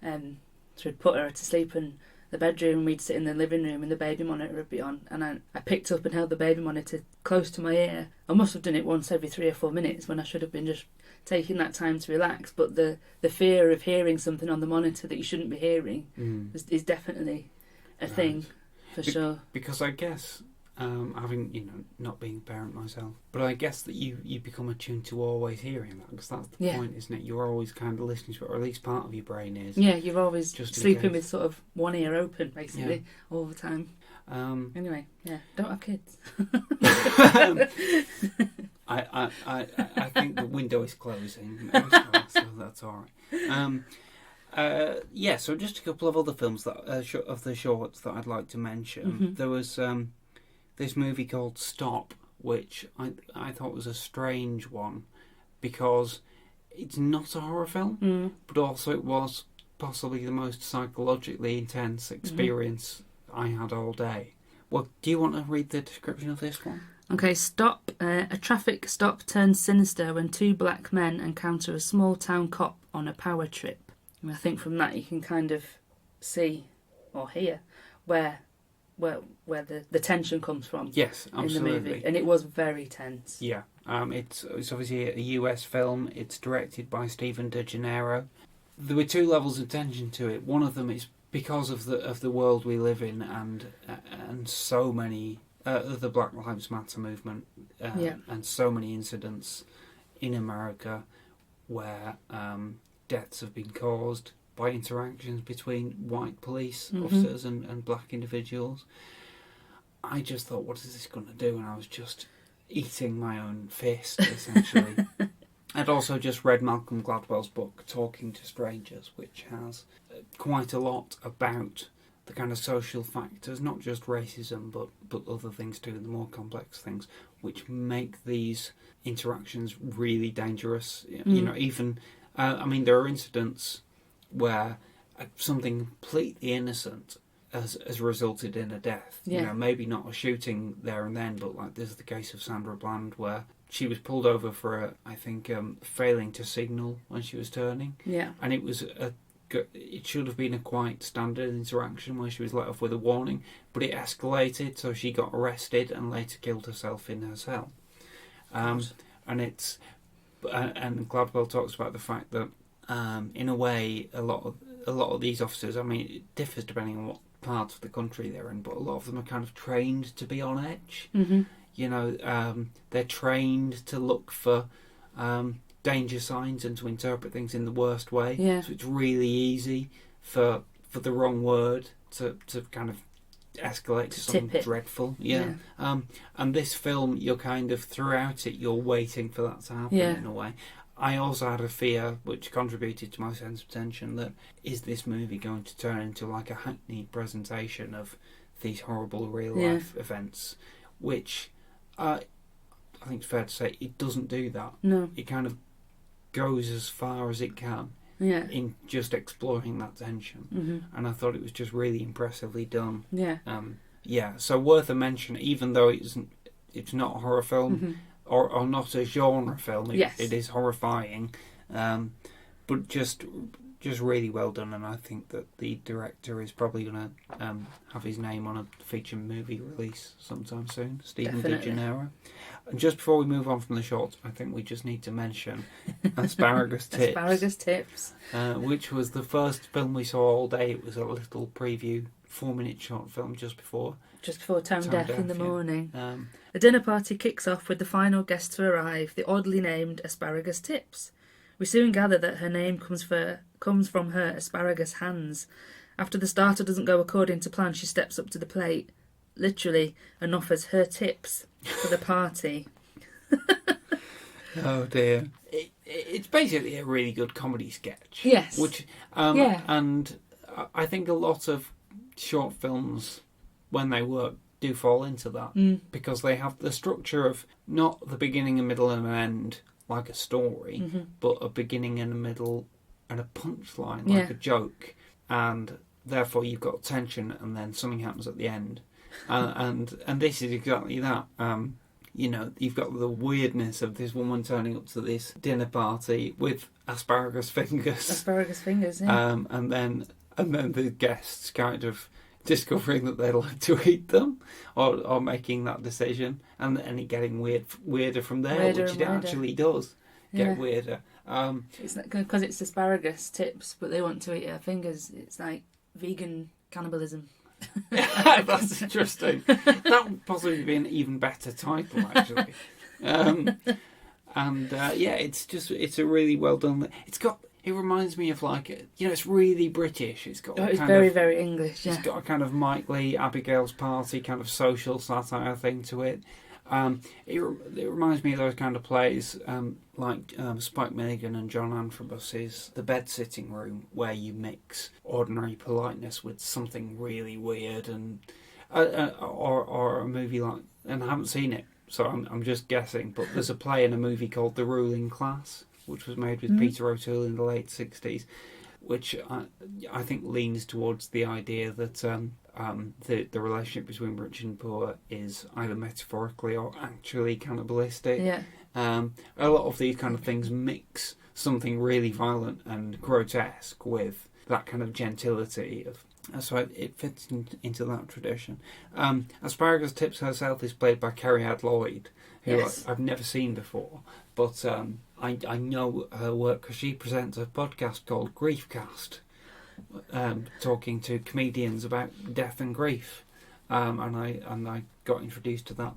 So we'd put her to sleep in the bedroom, we'd sit in the living room and the baby monitor would be on, and I picked up and held the baby monitor close to my ear. I must have done it once every 3 or 4 minutes when I should have been just taking that time to relax, but the fear of hearing something on the monitor that you shouldn't be hearing is definitely a thing, for sure. Because I guess, having, not being a parent myself, but I guess that you become attuned to always hearing that, because that's the point, isn't it? You're always kind of listening to it, or at least part of your brain is. Yeah, you're always just sleeping with sort of one ear open, basically, all the time. Anyway, don't have kids. I think the window is closing, so that's all right. So just a couple of other films that of the shorts that I'd like to mention. There was this movie called Stop, which I thought was a strange one because it's not a horror film, but also it was possibly the most psychologically intense experience I had all day. Well, do you want to read the description of this one? Okay, Stop. A traffic stop turns sinister when 2 black men encounter a small town cop on a power trip. And I think from that you can kind of see or hear where the tension comes from. Yes, absolutely. In the movie, and it was very tense. Yeah, it's obviously a US film. It's directed by Stephen DeGennaro. There were 2 levels of tension to it. One of them is because of the world we live in, and so many the Black Lives Matter movement, and so many incidents in America where deaths have been caused by interactions between white police officers and black individuals. I just thought, what is this going to do? And I was just eating my own fist, essentially. I'd also just read Malcolm Gladwell's book, Talking to Strangers, which has quite a lot about the kind of social factors, not just racism, but other things too, the more complex things, which make these interactions really dangerous. Even, there are incidents where something completely innocent has resulted in a death. Maybe not a shooting there and then, but like there's the case of Sandra Bland where she was pulled over for failing to signal when she was turning. Yeah, and it should have been a quite standard interaction where she was let off with a warning, but it escalated, so she got arrested and later killed herself in her cell. And Gladwell talks about the fact that in a way a lot of these officers, it differs depending on what part of the country they're in, but a lot of them are kind of trained to be on edge. They're trained to look for danger signs and to interpret things in the worst way. So it's really easy for the wrong word to kind of escalate to something dreadful. And this film, you're kind of throughout it, you're waiting for that to happen in a way. I also had a fear, which contributed to my sense of tension, that is this movie going to turn into like a hackneyed presentation of these horrible real life events, which I think it's fair to say it doesn't do that. No, it kind of goes as far as it can in just exploring that tension, and I thought it was just really impressively done. So worth a mention, even though it's not a horror film or not a genre film. It is horrifying, but just really well done, and I think that the director is probably going to have his name on a feature movie release sometime soon, Stephen DeGennaro. And just before we move on from the shorts, I think we just need to mention Asparagus Tips. Asparagus Tips. Which was the first film we saw all day. It was a little preview, 4-minute short film just before Tone Deaf in the morning. The dinner party kicks off with the final guest to arrive, the oddly named Asparagus Tips. We soon gather that her name comes from her asparagus hands. After the starter doesn't go according to plan, she steps up to the plate, literally, and offers her tips for the party. Oh dear. It's basically a really good comedy sketch. Yes. Which, and I think a lot of short films, when they work, do fall into that, because they have the structure of not the beginning, a middle and an end like a story, but a beginning and a middle and a punchline like a joke, and therefore you've got tension and then something happens at the end, and this is exactly that. you know, you've got the weirdness of this woman turning up to this dinner party with asparagus fingers. Asparagus fingers, yeah. And then the guests kind of discovering that they'd like to eat them, or making that decision, and it getting weirder from there, which it actually does get weirder. It's because it's asparagus tips, but they want to eat her fingers. It's like vegan cannibalism. That's interesting. That would possibly be an even better title, actually. It's a really well done. It reminds me of, like, you know, it's really British. It's got it's very, very English. Yeah. It's got a kind of Mike Leigh, Abigail's Party kind of social satire thing to it. It reminds me of those kind of plays, like Spike Milligan and John Antrobus's The Bed Sitting Room, where you mix ordinary politeness with something really weird, and or a movie like, and I haven't seen it, so I'm just guessing, but there's a play in a movie called The Ruling Class, which was made with Peter O'Toole in the late 60s, which I think leans towards the idea that the relationship between rich and poor is either metaphorically or actually cannibalistic. Yeah. A lot of these kind of things mix something really violent and grotesque with that kind of gentility of. So it fits into that tradition. Asparagus Tips herself is played by Carrie Lloyd, who I've never seen before, but I know her work because she presents a podcast called Griefcast, talking to comedians about death and grief, and I got introduced to that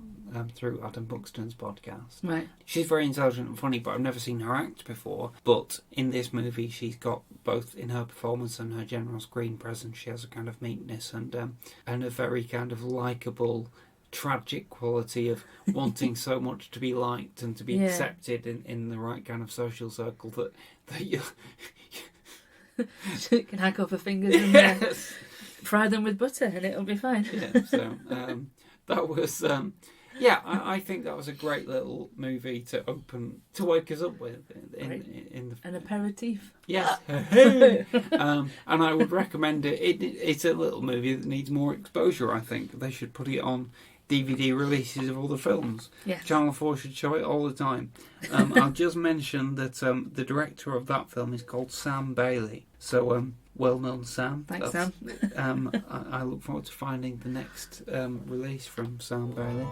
through Adam Buxton's podcast. Right. She's very intelligent and funny, but I've never seen her act before. But in this movie, she's got, both in her performance and her general screen presence, she has a kind of meekness and a very kind of likeable, tragic quality of wanting so much to be liked and to be accepted in the right kind of social circle that you she can hack off her fingers and fry them with butter and it'll be fine. Yeah, so that was I think that was a great little movie to wake us up with in the an aperitif. Yes. And I would recommend it. It's a little movie that needs more exposure. I think they should put it on DVD releases of all the films. Yes. Channel 4 should show it all the time. I'll just mention that the director of that film is called Sam Bailey. So, well done, Sam. Thanks, Sam. I look forward to finding the next release from Sam Bailey.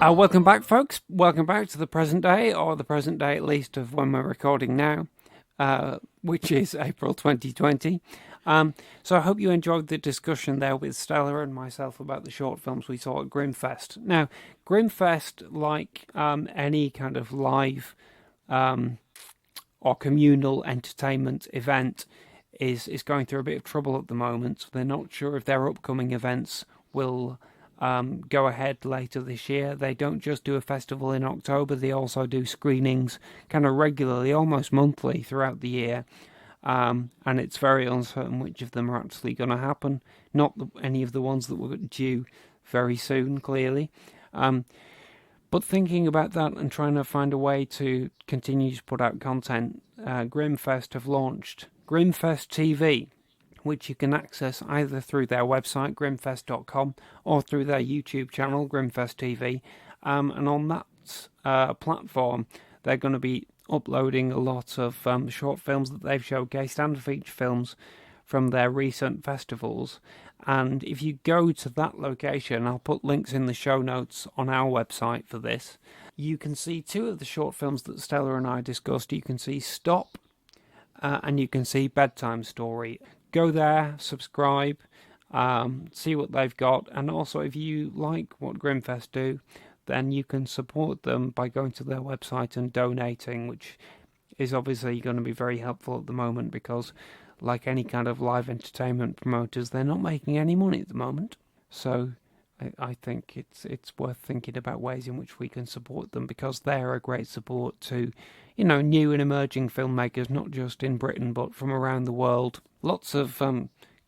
Welcome back, folks. Welcome back to the present day, or the present day at least of when we're recording now, which is April 2020. So I hope you enjoyed the discussion there with Stella and myself about the short films we saw at Grimmfest. Now, Grimmfest, like any kind of live or communal entertainment event, is going through a bit of trouble at the moment. They're not sure if their upcoming events will go ahead later this year. They don't just do a festival in October, they also do screenings kind of regularly, almost monthly throughout the year. And it's very uncertain which of them are actually going to happen. Not any of the ones that were due very soon, clearly. But thinking about that and trying to find a way to continue to put out content, Grimmfest have launched Grimmfest TV, which you can access either through their website, grimmfest.com, or through their YouTube channel, Grimmfest TV. And on that platform, they're going to be uploading a lot of short films that they've showcased and feature films from their recent festivals. And if you go to that location, I'll put links in the show notes on our website for this, you can see two of the short films that Stella and I discussed. You can see Stop and you can see Bedtime Story. Go there, subscribe, see what they've got, and also if you like what Grimmfest do, then you can support them by going to their website and donating, which is obviously going to be very helpful at the moment because, like any kind of live entertainment promoters, they're not making any money at the moment. So I think it's worth thinking about ways in which we can support them, because they're a great support to, new and emerging filmmakers, not just in Britain but from around the world. Lots of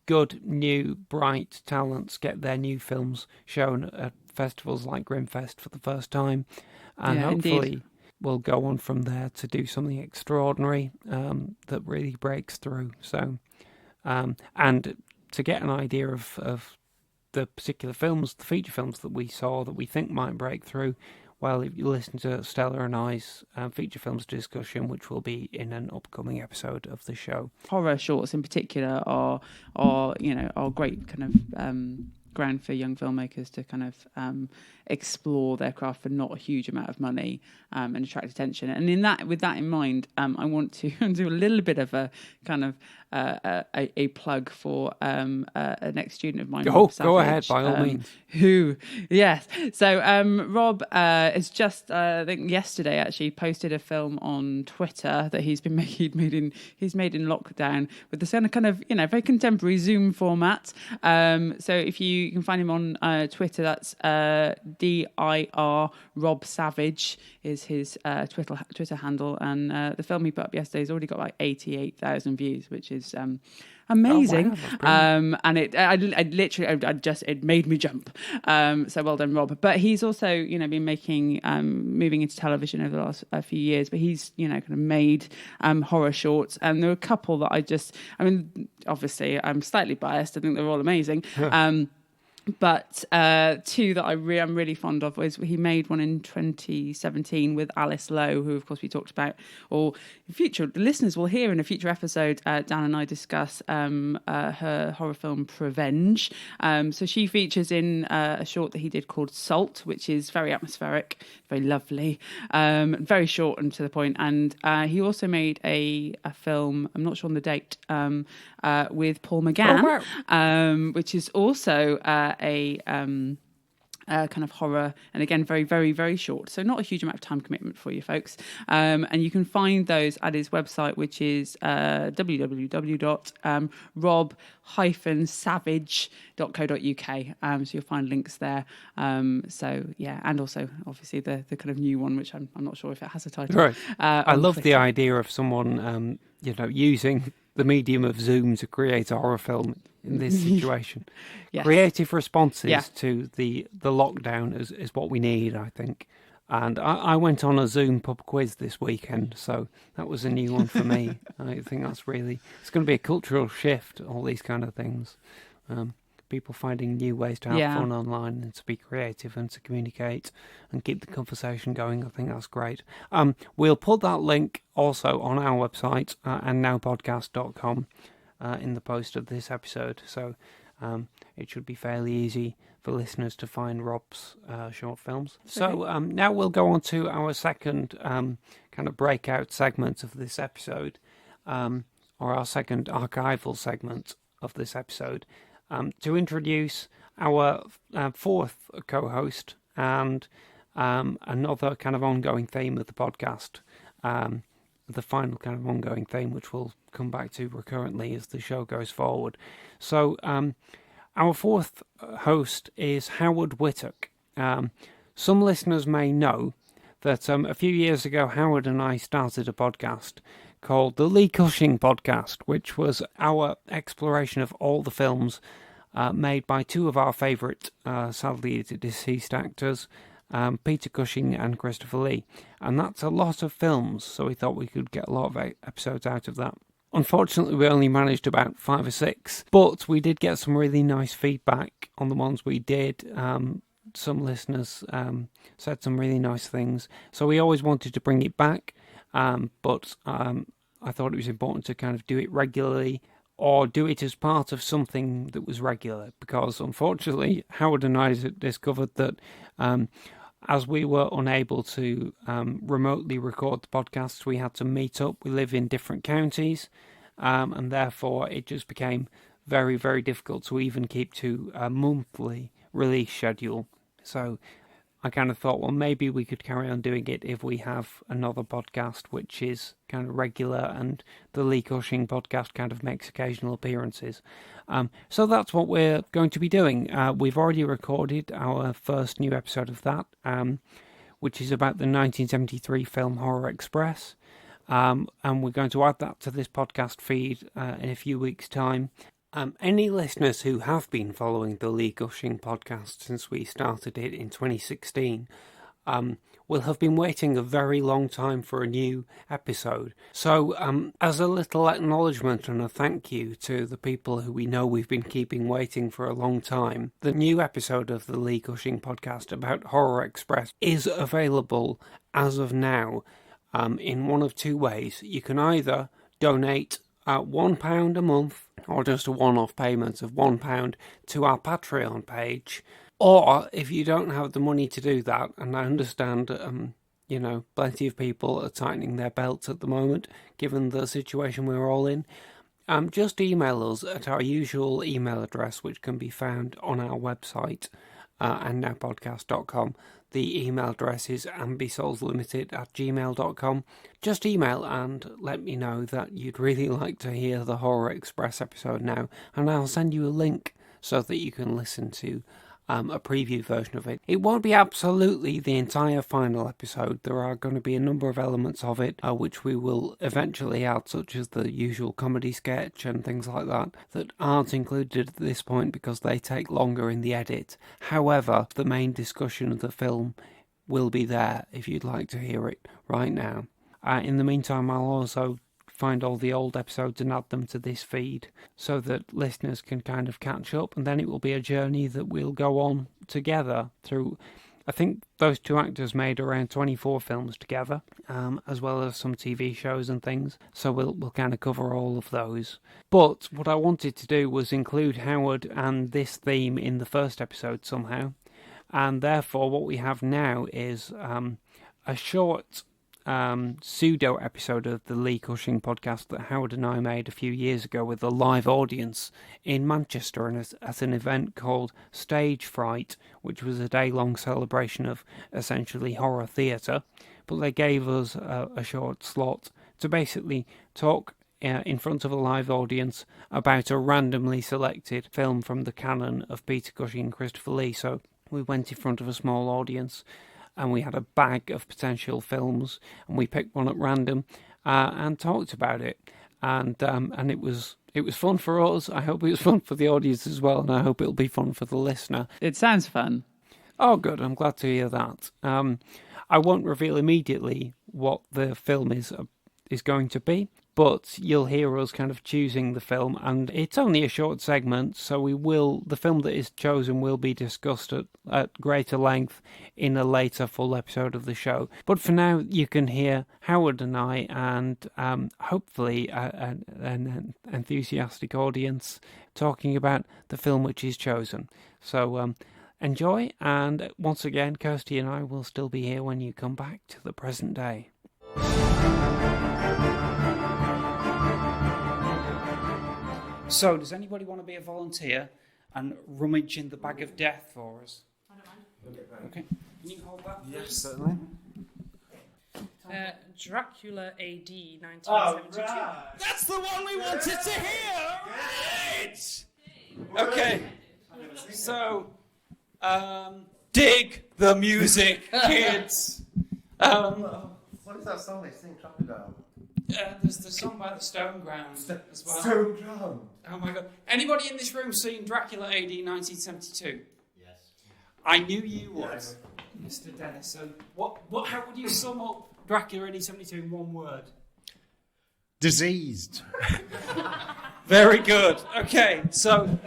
good, new, bright talents get their new films shown at festivals like Grimmfest for the first time, and hopefully will go on from there to do something extraordinary that really breaks through. So, and to get an idea of the particular films, the feature films that we saw that we think might break through, well, if you listen to Stella and I's feature films discussion, which will be in an upcoming episode of the show. Horror shorts in particular are great kind of ground for young filmmakers to kind of explore their craft for not a huge amount of money and attract attention. And with that in mind, I want to do a little bit of a kind of a plug for an ex-student of mine. Oh, go ahead, by all means. So Rob has just, I think yesterday actually, posted a film on Twitter that he's made in lockdown with this kind of very contemporary Zoom format. So if you can find him on Twitter, that's DIR Rob Savage is his Twitter handle, and the film he put up yesterday has already got like 88,000 views, which is amazing. Oh, wow, and it made me jump. So well done, Rob. But he's also been making moving into television over the last few years, but he's kind of made horror shorts, and there are a couple that obviously I'm slightly biased, I think they're all amazing. But two that I'm really fond of was he made one in 2017 with Alice Lowe, who of course we talked about, or future listeners will hear in a future episode. Dan and I discuss her horror film Prevenge. So she features in a short that he did called Salt, which is very atmospheric, very lovely, very short and to the point. And he also made a film, I'm not sure on the date, with Paul McGann, which is also a kind of horror, and again very, very, very short, so not a huge amount of time commitment for you folks, and you can find those at his website, which is www.rob-savage.co.uk. So you'll find links there, and also obviously the kind of new one, which I'm not sure if it has a title. Right. I love the idea of someone using the medium of Zoom to create a horror film in this situation. Yes. Creative responses to the lockdown is what we need, I think. And I went on a Zoom pub quiz this weekend, so that was a new one for me. I think it's going to be a cultural shift, all these kind of things. People finding new ways to have fun online and to be creative and to communicate and keep the conversation going. I think that's great. We'll put that link also on our website, andnowpodcast.com, in the post of this episode. So it should be fairly easy for listeners to find Rob's short films. So now we'll go on to our second kind of breakout segment of this episode, or our second archival segment of this episode. To introduce our fourth co-host and another kind of ongoing theme of the podcast, the final kind of ongoing theme, which we'll come back to recurrently as the show goes forward. So our fourth host is Howard Whittock. Some listeners may know that a few years ago, Howard and I started a podcast called the Cushing Podcast, which was our exploration of all the films made by two of our favourite, sadly deceased actors, Peter Cushing and Christopher Lee. And that's a lot of films, so we thought we could get a lot of episodes out of that. Unfortunately, we only managed about 5 or 6, but we did get some really nice feedback on the ones we did. Some listeners said some really nice things, so we always wanted to bring it back, but I thought it was important to kind of do it regularly, or do it as part of something that was regular, because unfortunately Howard and I discovered that as we were unable to remotely record the podcasts, we had to meet up. We live in different counties, and therefore it just became very, very difficult to even keep to a monthly release schedule. So I kind of thought, well, maybe we could carry on doing it if we have another podcast which is kind of regular, and the Cushing Podcast kind of makes occasional appearances. So that's what we're going to be doing. We've already recorded our first new episode of that, which is about the 1973 film Horror Express. And we're going to add that to this podcast feed in a few weeks' time. Any listeners who have been following the Cushing Podcast since we started it in 2016 will have been waiting a very long time for a new episode. So, as a little acknowledgement and a thank you to the people who we know we've been keeping waiting for a long time, the new episode of the Lee Cushing podcast about Horror Express is available as of now in one of two ways. You can either donate £1 a month, or just a one-off payment of £1 to our Patreon page. Or, if you don't have the money to do that, and I understand, plenty of people are tightening their belts at the moment, given the situation we're all in, just email us at our usual email address, which can be found on our website, andnowpodcast.com. The email address is ambisoulslimited@gmail.com. Just email and let me know that you'd really like to hear the Horror Express episode now, and I'll send you a link so that you can listen to a preview version of it. It won't be absolutely the entire final episode. There are going to be a number of elements of it which we will eventually add, such as the usual comedy sketch and things like that aren't included at this point because they take longer in the edit. However, the main discussion of the film will be there if you'd like to hear it right now. In the meantime, I'll also find all the old episodes and add them to this feed so that listeners can kind of catch up, and then it will be a journey that we'll go on together through. I think those two actors made around 24 films together, as well as some TV shows and things, so we'll kind of cover all of those. But what I wanted to do was include Howard and this theme in the first episode somehow, and therefore what we have now is a short pseudo episode of the Lee Cushing podcast that Howard and I made a few years ago with a live audience in Manchester and at an event called Stage Fright, which was a day-long celebration of essentially horror theatre. But they gave us a short slot to basically talk in front of a live audience about a randomly selected film from the canon of Peter Cushing and Christopher Lee. So we went in front of a small audience and we had a bag of potential films, and we picked one at random and talked about it. And it was fun for us. I hope it was fun for the audience as well, and I hope it'll be fun for the listener. It sounds fun. Oh, good. I'm glad to hear that. I won't reveal immediately what the film is going to be, but you'll hear us kind of choosing the film, and it's only a short segment, so the film that is chosen will be discussed at greater length in a later full episode of the show. But for now, you can hear Howard and I, and hopefully an enthusiastic audience talking about the film which is chosen. So enjoy, and once again, Kirsty and I will still be here when you come back to the present day. So, does anybody want to be a volunteer and rummage in the bag of death for us? I don't mind. Okay. Can you hold that? Yes, certainly. Dracula AD 1972. Right. That's the one we wanted to hear! Right! Okay. So, dig the music, kids! What is that song they sing? Dracula? There's the song by the Stone Ground as well. Stone Ground? Oh my god. Anybody in this room seen Dracula AD 1972? Yes. I knew you would, Yes. Mr. Dennis. So, how would you sum up Dracula AD 72 in one word? Diseased. Very good. Okay, so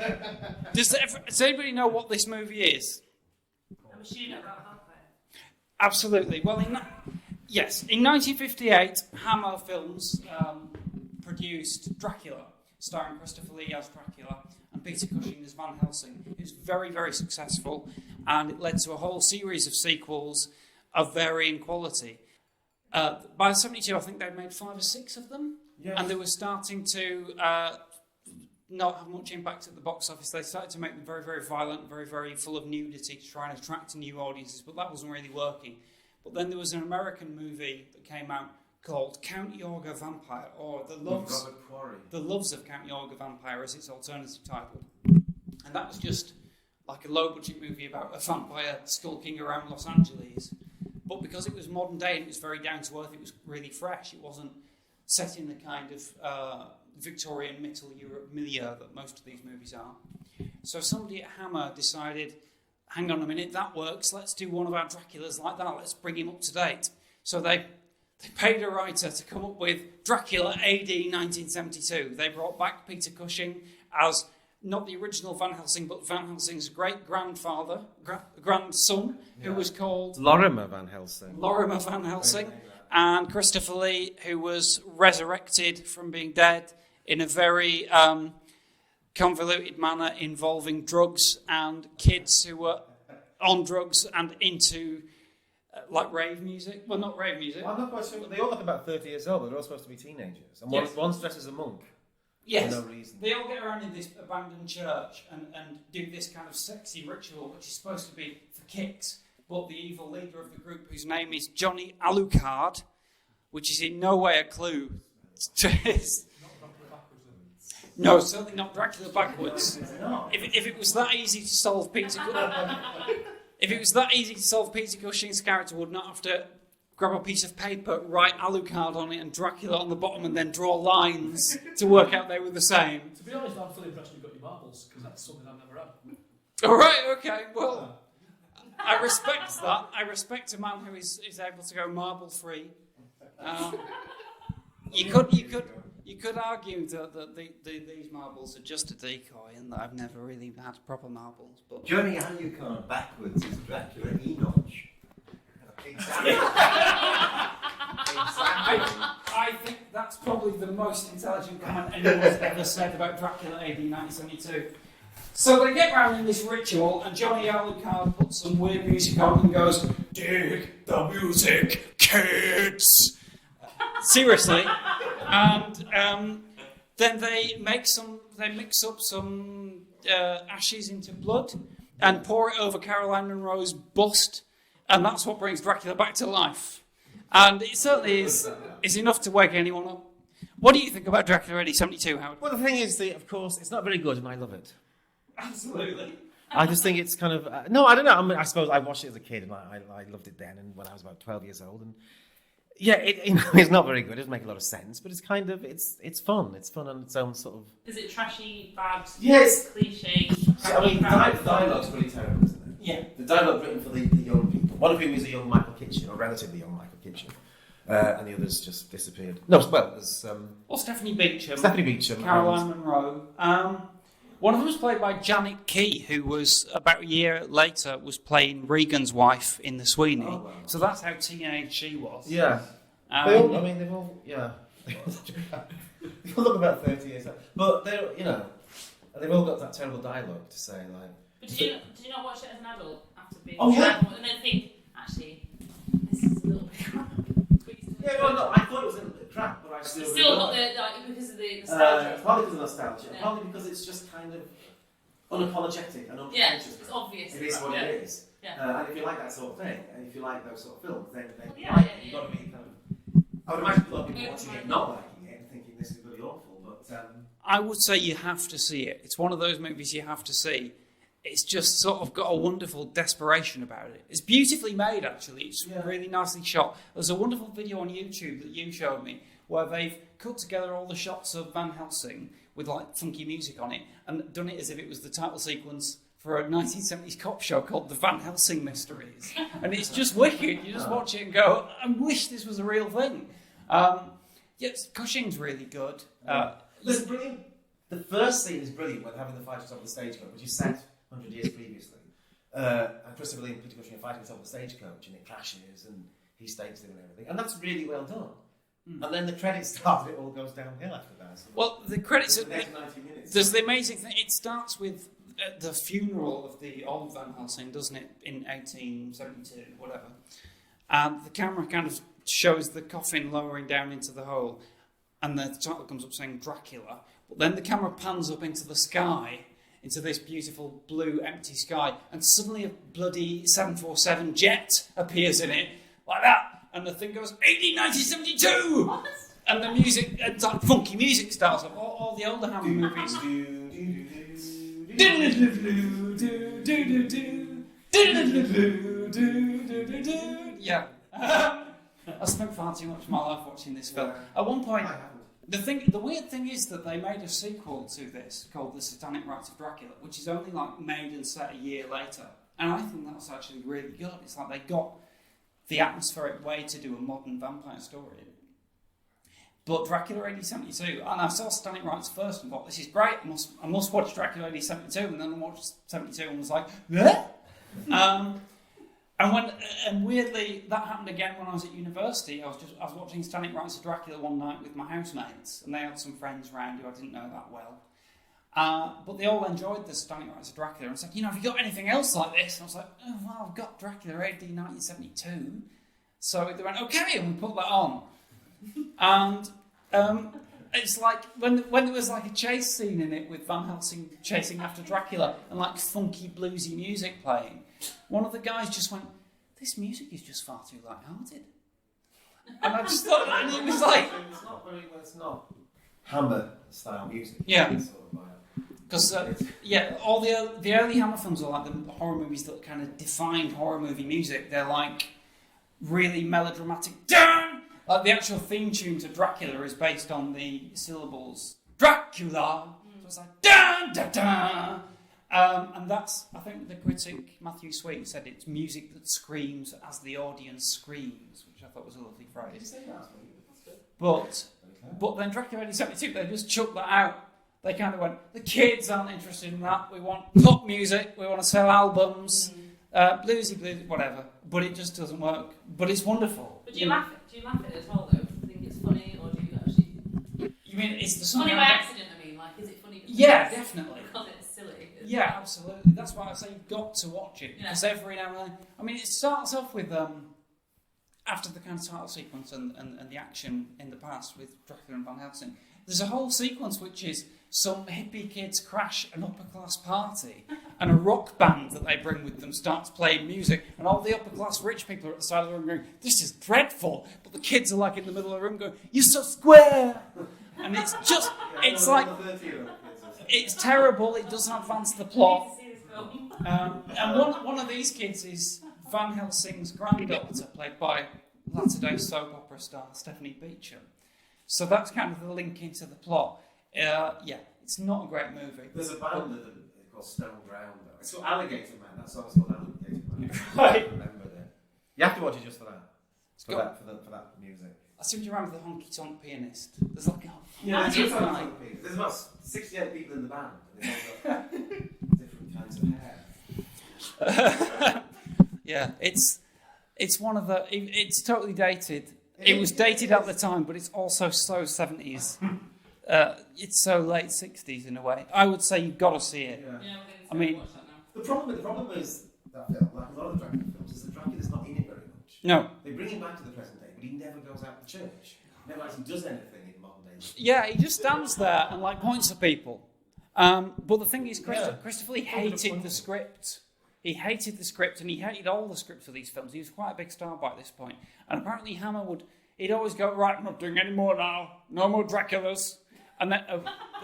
does anybody know what this movie is? I'm assuming about halfway. Absolutely. Well, yes, in 1958, Hammer Films produced Dracula, starring Christopher Lee as Dracula and Peter Cushing as Van Helsing. It was very, very successful, and it led to a whole series of sequels of varying quality. By 72, I think they'd made 5 or 6 of them, yes. And they were starting to not have much impact at the box office. They started to make them very, very violent, very, very full of nudity to try and attract new audiences, but that wasn't really working. But then there was an American movie that came out called Count Yorga Vampire, or The Loves of Count Yorga Vampire, as its alternative title. And that was just like a low-budget movie about a vampire skulking around Los Angeles. But because it was modern day and it was very down-to-earth, it was really fresh. It wasn't set in the kind of Victorian Middle Europe milieu that most of these movies are. So somebody at Hammer decided, hang on a minute, that works. Let's do one of our Draculas like that. Let's bring him up to date. So they paid a writer to come up with Dracula AD 1972. They brought back Peter Cushing as not the original Van Helsing, but Van Helsing's great-grandfather, grandson, who was called Lorimer Van Helsing. Lorimer Van Helsing, and Christopher Lee, who was resurrected from being dead in a very convoluted manner involving drugs and kids who were on drugs and into like rave music. Well, not rave music. Well, I'm not quite sure. They all look about 30 years old. They're all supposed to be teenagers. And one's dressed as a monk. Yes, for no reason. They all get around in this abandoned church and do this kind of sexy ritual, which is supposed to be for kicks. But the evil leader of the group, whose name is Johnny Alucard, which is in no way a clue to his... No, certainly not Dracula backwards. If it was that easy to solve, if it was that easy to solve, Peter Cushing's character would not have to grab a piece of paper, write Alucard on it, and Dracula on the bottom, and then draw lines to work out they were the same. To be honest, I'm fully impressed you've got your marbles, because that's something I've never had. All right, okay, well, I respect that. I respect a man who is able to go marble free. You could argue that these marbles are just a decoy, and that I've never really had proper marbles. But Johnny Alucard backwards is Dracula Enoch. Exactly. I think that's probably the most intelligent comment anyone's ever said about Dracula AD 1972. So they get round in this ritual, and Johnny Alucard puts some weird music on and goes, "Dig the music, kids!" Seriously. And then they mix up some ashes into blood and pour it over Caroline Munro's bust, and that's what brings Dracula back to life. And it certainly is enough to wake anyone up. What do you think about Dracula AD 72, Howard? Well, the thing is, of course, it's not very good, and I love it. Absolutely. I just think it's kind of... no, I don't know. I mean, I suppose I watched it as a kid, and I loved it then, and when I was about 12 years old. And yeah, it's not very good. It doesn't make a lot of sense, but it's kind of... It's fun. It's fun on its own sort of... Is it trashy, bad, yes. cliche? I mean, the dialogue's really terrible, isn't it? Yeah. The dialogue written for the young people. One of whom is a young Michael Kitchen, or relatively young Michael Kitchen. And the others just disappeared. No, well, there's... Stephanie Beecham. Caroline Munro. One of them was played by Janet Key, who was, about a year later, was playing Regan's wife in The Sweeney. Oh, wow. So that's how teenage she was. Yeah. They've all... Yeah. They all look about 30 years old. But, they've all got that terrible dialogue to say, like... But did you not watch it as an adult after being... Oh, yeah. And then think, actually, this is a little bit crap. Yeah, well, no, I thought it was a little bit crap, but I still not because of the nostalgia. Partly because of nostalgia, and partly because it's just kind of unapologetic and unpretentious. Yeah, it's obvious. It is what it is. Yeah. And if you like that sort of thing, and if you like those sort of films, then you've got to be kind of... I would imagine a lot of people watching it not liking it and thinking this is really awful, but... I would say you have to see it. It's one of those movies you have to see. It's just sort of got a wonderful desperation about it. It's beautifully made, actually. It's really nicely shot. There's a wonderful video on YouTube that you showed me where they've cut together all the shots of Van Helsing with like funky music on it and done it as if it was the title sequence for a 1970s cop show called The Van Helsing Mysteries. And it's just wicked. You just watch it and go, I wish this was a real thing. Yes, Cushing's really good. It's brilliant. The first scene is brilliant when having the fight on the stagecoach, which is set 100 years previously. And Christopher Lee and Peter Cushing are fighting on the stagecoach, and it crashes, and he stakes them and everything. And that's really well done. And then the credits start, and it all goes downhill after that. So well, the credits... The next 90 minutes. There's the amazing thing. It starts with the funeral of the old Van Helsing, doesn't it, in 1872, whatever. And the camera kind of shows the coffin lowering down into the hole, and the title comes up saying Dracula. But then the camera pans up into the sky, into this beautiful blue empty sky, and suddenly a bloody 747 jet appears in it, like that, and the thing goes, 1972! What? And the music, and that funky music starts up, all the older Hammer movies. Yeah. I spent far too much of my life watching this film. At one point, the weird thing is that they made a sequel to this called The Satanic Rites of Dracula, which is only like made and set a year later. And I think that's actually really good. It's like they got the atmospheric way to do a modern vampire story. But Dracula AD 72, and I saw Stella and Howard first and thought, this is great, I must watch Dracula AD 72, and then I watched 72 and was like, eh? And weirdly, that happened again when I was at university. I was watching Stella and Howard Dracula one night with my housemates, and they had some friends around who I didn't know that well. But they all enjoyed the Stella and Howard Dracula, and it's like, have you got anything else like this? And I was like, oh, well, I've got Dracula AD 1972. So they went, okay, and we put that on. And it's like when there was like a chase scene in it with Van Helsing chasing after Dracula and like funky bluesy music playing, one of the guys just went, this music is just far too light-hearted. And I just thought, and it was like, it's not Hammer style music. Yeah. Sort of because all the early Hammer films are like the horror movies that kind of defined horror movie music. They're like really melodramatic. Dun! Like the actual theme tune to Dracula is based on the syllables Dracula. So it's like dun dun dun. And that's, I think the critic Matthew Sweet said it's music that screams as the audience screams, which I thought was a lovely phrase. Did you say that? But then Dracula AD 72, they just chucked that out. They kind of went, the kids aren't interested in that. We want pop music. We want to sell albums, bluesy, whatever. But it just doesn't work. But it's wonderful. But do you laugh at it as well, though? Do you think it's funny, or do you actually? You mean it's the funny by accident? I mean, like, is it funny? Yeah, definitely. Because it's silly. Yeah, absolutely. That's why I say you've got to watch it, because every now and then. I mean, it starts off with after the kind of title sequence and the action in the past with Dracula and Van Helsing. There's a whole sequence which is some hippie kids crash an upper class party, and a rock band that they bring with them starts playing music, and all the upper class rich people are at the side of the room going, "This is dreadful," but the kids are like in the middle of the room going, "You're so square," and it's just, it's like, it's terrible. It doesn't advance the plot. And one of these kids is Van Helsing's granddaughter, played by latter-day soap opera star Stephanie Beacham. So that's kind of the link into the plot. It's not a great movie. There's a band that it's called Stone Ground, though. It's called Alligator Man. That song's called Alligator Man. Right. I remember that. You have to watch it just for that. For that music. I seem to remember the honky tonk pianist. There's like there's about 68 people in the band, and they've all got different kinds of hair. Yeah, it's one of the. It's totally dated. It was dated at the time, but it's also so 70s. It's so late 60s in a way. I would say you've got to see it. Yeah, I mean, the problem is that film, like a lot of Dracula films, is that Dracula's not in it very much. No. They bring him back to the present day, but he never goes out to church. Never actually does anything in modern day. Yeah, he just stands there and like points at people. But the thing is, Christopher Lee hated the script. He hated the script, and he hated all the scripts of these films. He was quite a big star by this point. And apparently Hammer he'd always go, right, I'm not doing any more now. No more Draculas. And then,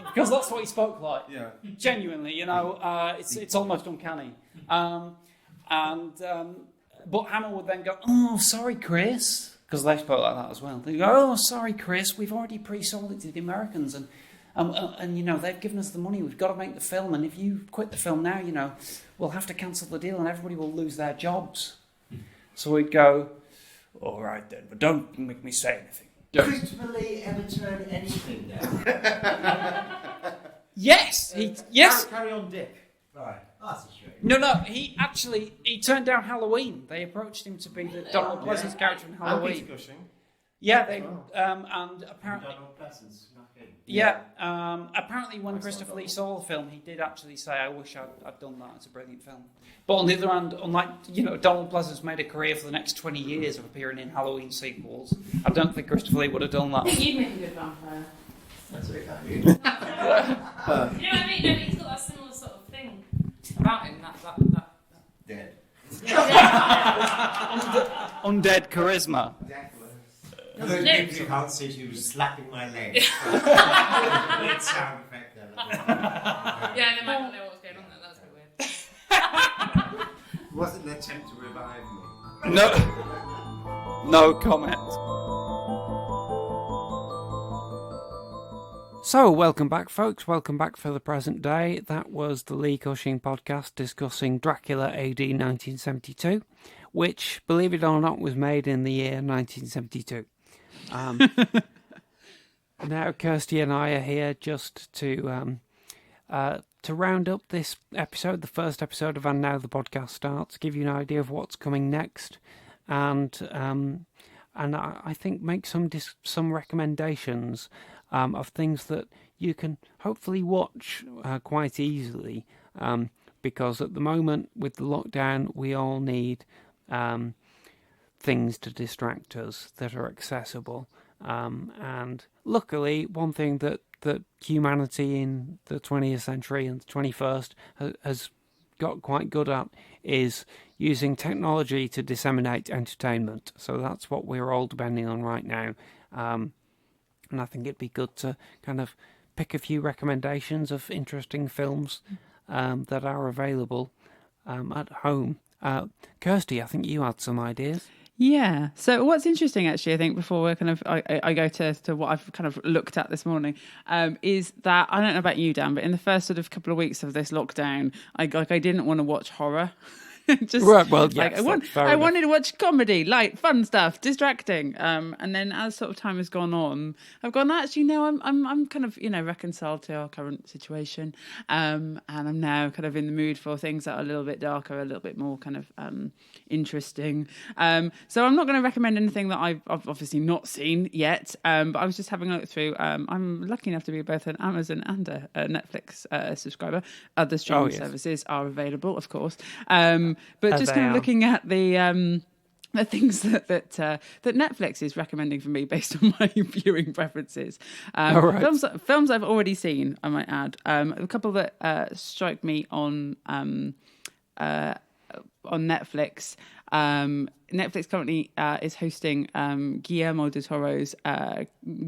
because that's what he spoke like. Yeah. Genuinely, it's almost uncanny. But Hammer would then go, oh, sorry, Chris. Because they spoke like that as well. They go, oh, sorry, Chris, we've already pre-sold it to the Americans. And they've given us the money. We've got to make the film. And if you quit the film now, we'll have to cancel the deal and everybody will lose their jobs. So we'd go, all right then, but don't make me say anything. Christopher Lee ever turn anything down? Yes. Yes. Carry on, Dick. Right. That's a shame. No. He turned down Halloween. They approached him to be the Donald Pleasance character in Halloween. And Peter Cushing. Yeah, and apparently. Donald Pleasance. Yeah, apparently when Christopher Lee saw the film, he did actually say, I wish I'd done that, it's a brilliant film. But on the other hand, unlike, Donald Pleasance made a career for the next 20 years of appearing in Halloween sequels, I don't think Christopher Lee would have done that. I think you'd make a good vampire. That's what I mean. You know what I mean? No, he's got that similar sort of thing about him, that. Dead. Undead charisma. For those people who can't see, she was slapping my leg. Weird sound effect there. Yeah, they might not know what's going on there. That's a bit weird. Wasn't an attempt to revive me. No comment. So, welcome back, folks. Welcome back for the present day. That was the Lee Cushing podcast discussing Dracula AD 1972, which, believe it or not, was made in the year 1972. Now, Kirsty and I are here just to round up this episode, the first episode of And Now the Podcast Starts, give you an idea of what's coming next, and I think make some recommendations of things that you can hopefully watch quite easily, because at the moment with the lockdown we all need things to distract us that are accessible, and luckily one thing that humanity in the 20th century and the 21st has got quite good at is using technology to disseminate entertainment. So that's what we're all depending on right now. And I think it'd be good to kind of pick a few recommendations of interesting films that are available at home. Kirsty, I think you had some ideas. Yeah. So what's interesting, actually, I think before we're kind of I go to what I've kind of looked at this morning, is that I don't know about you, Dan, but in the first sort of couple of weeks of this lockdown, I didn't want to watch horror. Just right, well, yes, I wanted to watch comedy, light, fun stuff, distracting. And then as sort of time has gone on, I've gone, actually, no, I'm kind of, reconciled to our current situation. And I'm now kind of in the mood for things that are a little bit darker, a little bit more kind of interesting. So I'm not going to recommend anything that I've obviously not seen yet. But I was just having a look through. I'm lucky enough to be both an Amazon and a Netflix subscriber. Other streaming services are available, of course. But just kind of looking at the things that Netflix is recommending for me based on my viewing preferences. Films I've already seen, I might add. A couple that strike me on Netflix. Netflix currently is hosting Guillermo del Toro's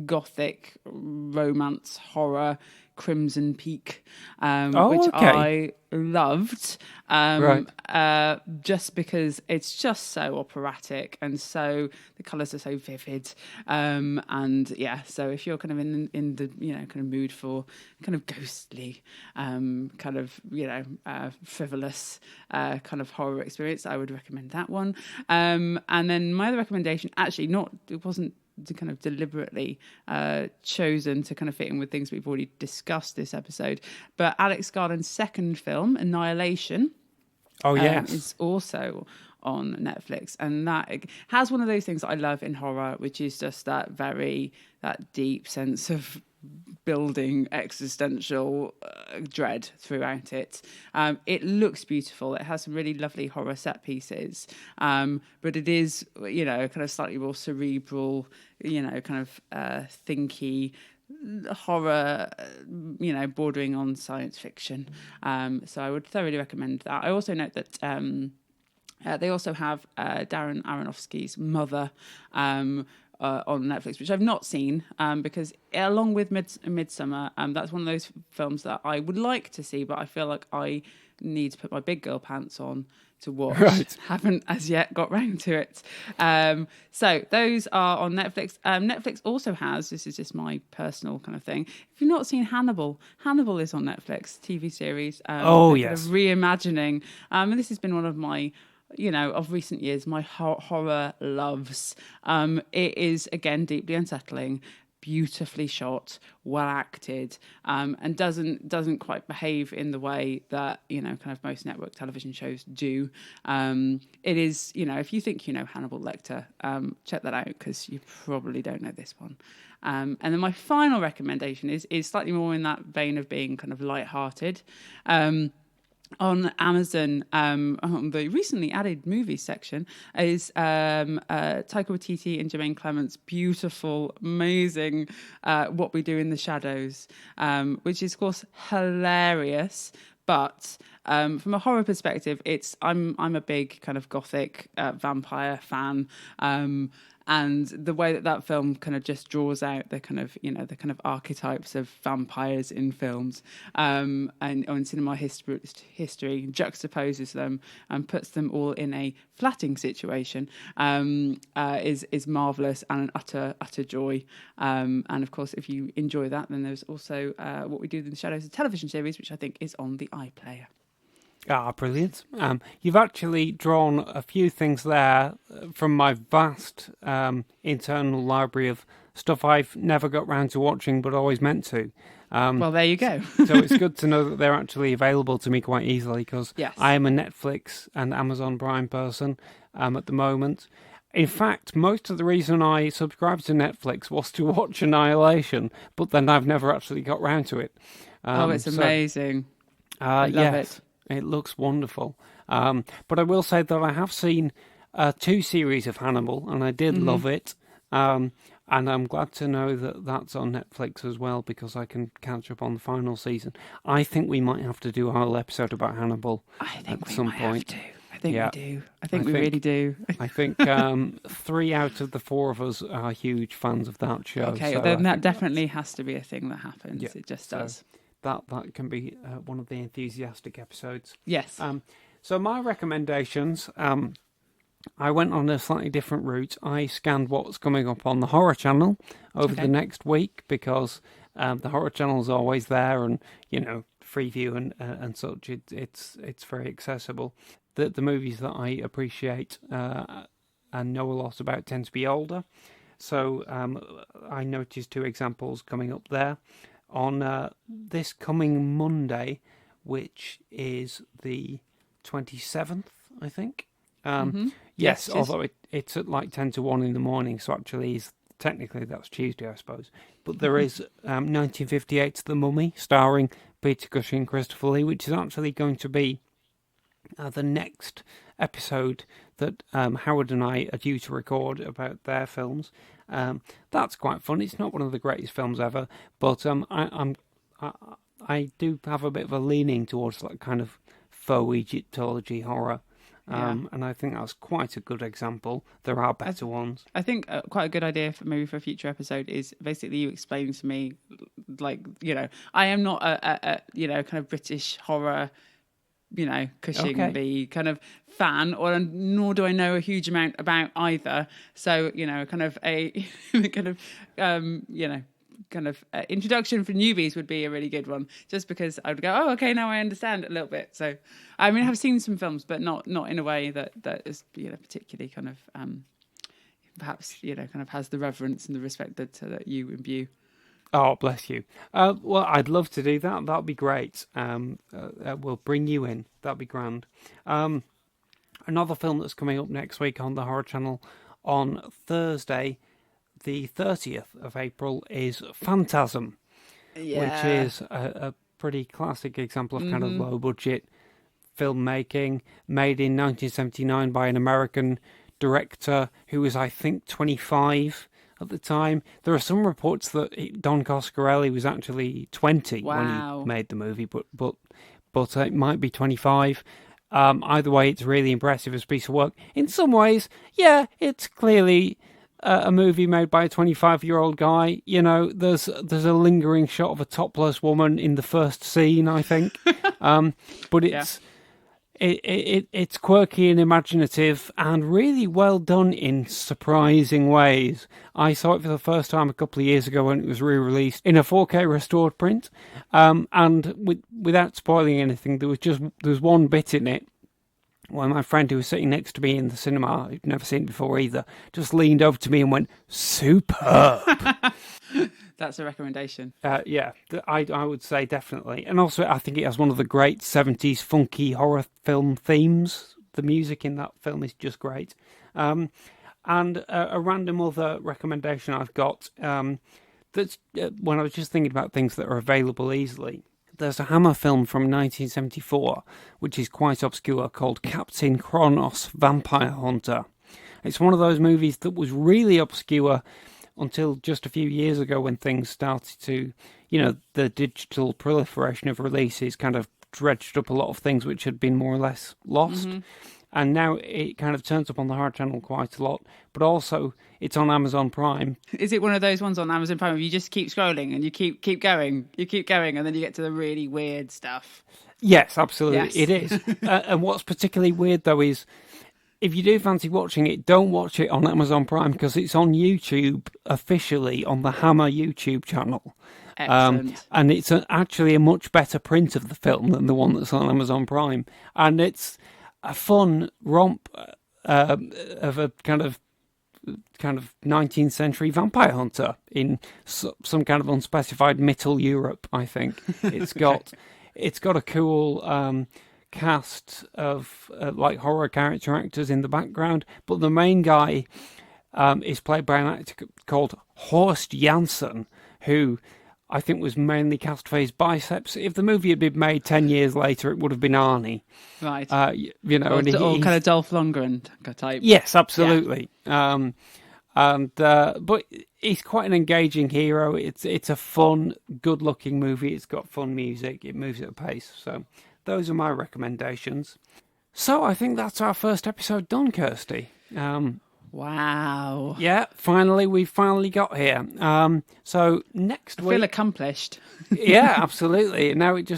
gothic romance horror Crimson Peak, which I loved, just because it's just so operatic and so the colours are so vivid, and yeah. So if you're kind of in the kind of mood for kind of ghostly, kind of frivolous kind of horror experience, I would recommend that one. And then my other recommendation, actually, it wasn't kind of deliberately chosen to kind of fit in with things we've already discussed this episode, but Alex Garland's second film, Annihilation, is also on Netflix, and that has one of those things that I love in horror, which is just that deep sense of building existential dread throughout it. It looks beautiful. It has some really lovely horror set pieces, but it is, kind of slightly more cerebral, kind of thinky horror, bordering on science fiction. So I would thoroughly recommend that. I also note that they also have Darren Aronofsky's Mother on Netflix, which I've not seen, because along with Midsummer, that's one of those films that I would like to see, but I feel like I need to put my big girl pants on to watch. Right. Haven't as yet got round to it. So those are on Netflix. Netflix also has, this is just my personal kind of thing, if you've not seen Hannibal is on Netflix, TV series. Yes. Kind of reimagining. And this has been one of my of recent years, my horror loves. It is, again, deeply unsettling, beautifully shot, well acted, and doesn't quite behave in the way that kind of most network television shows do. It is, if you think Hannibal Lecter, check that out, because you probably don't know this one. And then my final recommendation is slightly more in that vein of being kind of lighthearted. On Amazon, on the recently added movies section, is Taika Waititi and Jermaine Clement's beautiful, amazing What We Do in the Shadows, which is, of course, hilarious, but From a horror perspective, I'm a big kind of gothic vampire fan. And the way that film kind of just draws out the kind of archetypes of vampires in films and on cinema history, juxtaposes them and puts them all in a flatting situation is marvellous and an utter joy. And of course, if you enjoy that, then there's also What We Do in the Shadows, a television series, which I think is on the iPlayer. Ah, brilliant. You've actually drawn a few things there from my vast internal library of stuff I've never got round to watching but always meant to. Well, there you go. So it's good to know that they're actually available to me quite easily, because I am a Netflix and Amazon Prime person at the moment. In fact, most of the reason I subscribed to Netflix was to watch Annihilation, but then I've never actually got round to it. It's amazing. I love it. It looks wonderful. But I will say that I have seen 2 series of Hannibal, and I did love it. And I'm glad to know that that's on Netflix as well, because I can catch up on the final season. I think we might have to do a whole episode about Hannibal at some point. I think we do. I think we really do. I think 3 out of the 4 of us are huge fans of that show. Okay, so then that definitely has to be a thing that happens. Yeah, it just does. That can be one of the enthusiastic episodes. Yes. So my recommendations, I went on a slightly different route. I scanned what's coming up on the Horror Channel over the next week, because the Horror Channel is always there, and Freeview and such. It's very accessible. The movies that I appreciate and know a lot about tend to be older. So I noticed 2 examples coming up there. On this coming Monday, which is the 27th, I think. Yes, although it's at like 10 to 1 in the morning, so actually technically that's Tuesday, I suppose. But there is 1958's The Mummy, starring Peter Cushing and Christopher Lee, which is actually going to be the next episode that Howard and I are due to record about their films. That's quite fun. It's not one of the greatest films ever, but I do have a bit of a leaning towards that kind of faux Egyptology horror. And I think that's quite a good example. There are better ones. I think quite a good idea for a future episode is basically you explaining to me, I am not a kind of British horror, Cushing the kind of fan, nor do I know a huge amount about either. So, kind of a introduction for newbies would be a really good one, just because I would go, oh, okay, now I understand a little bit. So, I mean, I've seen some films, but not in a way that is, particularly kind of, perhaps, kind of has the reverence and the respect that you imbue. Oh, bless you. Well, I'd love to do that. That'd be great. We'll bring you in. That'd be grand. Another film that's coming up next week on the Horror Channel on Thursday, the 30th of April, is Phantasm, which is a pretty classic example of kind of low-budget filmmaking, made in 1979 by an American director who was, I think, 25 at the time. There are some reports that Don Coscarelli was actually 20 when he made the movie, but it might be 25. Either way, it's really impressive as a piece of work. In some ways, it's clearly a movie made by a 25-year-old guy. There's a lingering shot of a topless woman in the first scene, I think. But it's quirky and imaginative and really well done in surprising ways. I saw it for the first time a couple of years ago when it was re-released in a 4K restored print. And without spoiling anything, there was one bit in it where my friend who was sitting next to me in the cinema, who'd never seen it before either, just leaned over to me and went, "Superb." That's a recommendation. I would say definitely. And also, I think it has one of the great 70s funky horror film themes. The music in that film is just great. And a random other recommendation I've got, that's when I was just thinking about things that are available easily. There's a Hammer film from 1974, which is quite obscure, called Captain Kronos Vampire Hunter. It's one of those movies that was really obscure until just a few years ago, when things started to, the digital proliferation of releases kind of dredged up a lot of things which had been more or less lost. Mm-hmm. And now it kind of turns up on the Horror Channel quite a lot, but also it's on Amazon Prime. Is it one of those ones on Amazon Prime where you just keep scrolling and you keep going, and then you get to the really weird stuff? Yes, absolutely, yes. It is. And what's particularly weird, though, is if you do fancy watching it, don't watch it on Amazon Prime because it's on YouTube officially on the Hammer YouTube channel. Excellent. And it's actually a much better print of the film than the one that's on Amazon Prime. And it's a fun romp of a kind of 19th century vampire hunter in some kind of unspecified Middle Europe, I think. It's got a cool cast of like horror character actors in the background, but the main guy is played by an actor called Horst Janssen, who I think was mainly cast for his biceps. If the movie had been made 10 years later, it would have been Arnie. Right. Or kind of Dolph Lundgren type. Yes, absolutely. Yeah. But he's quite an engaging hero. It's a fun, good-looking movie. It's got fun music. It moves at a pace. So those are my recommendations. So I think that's our first episode done, Kirsty. Wow. Yeah, we've finally got here. So next week... I feel accomplished. Yeah, absolutely. Now it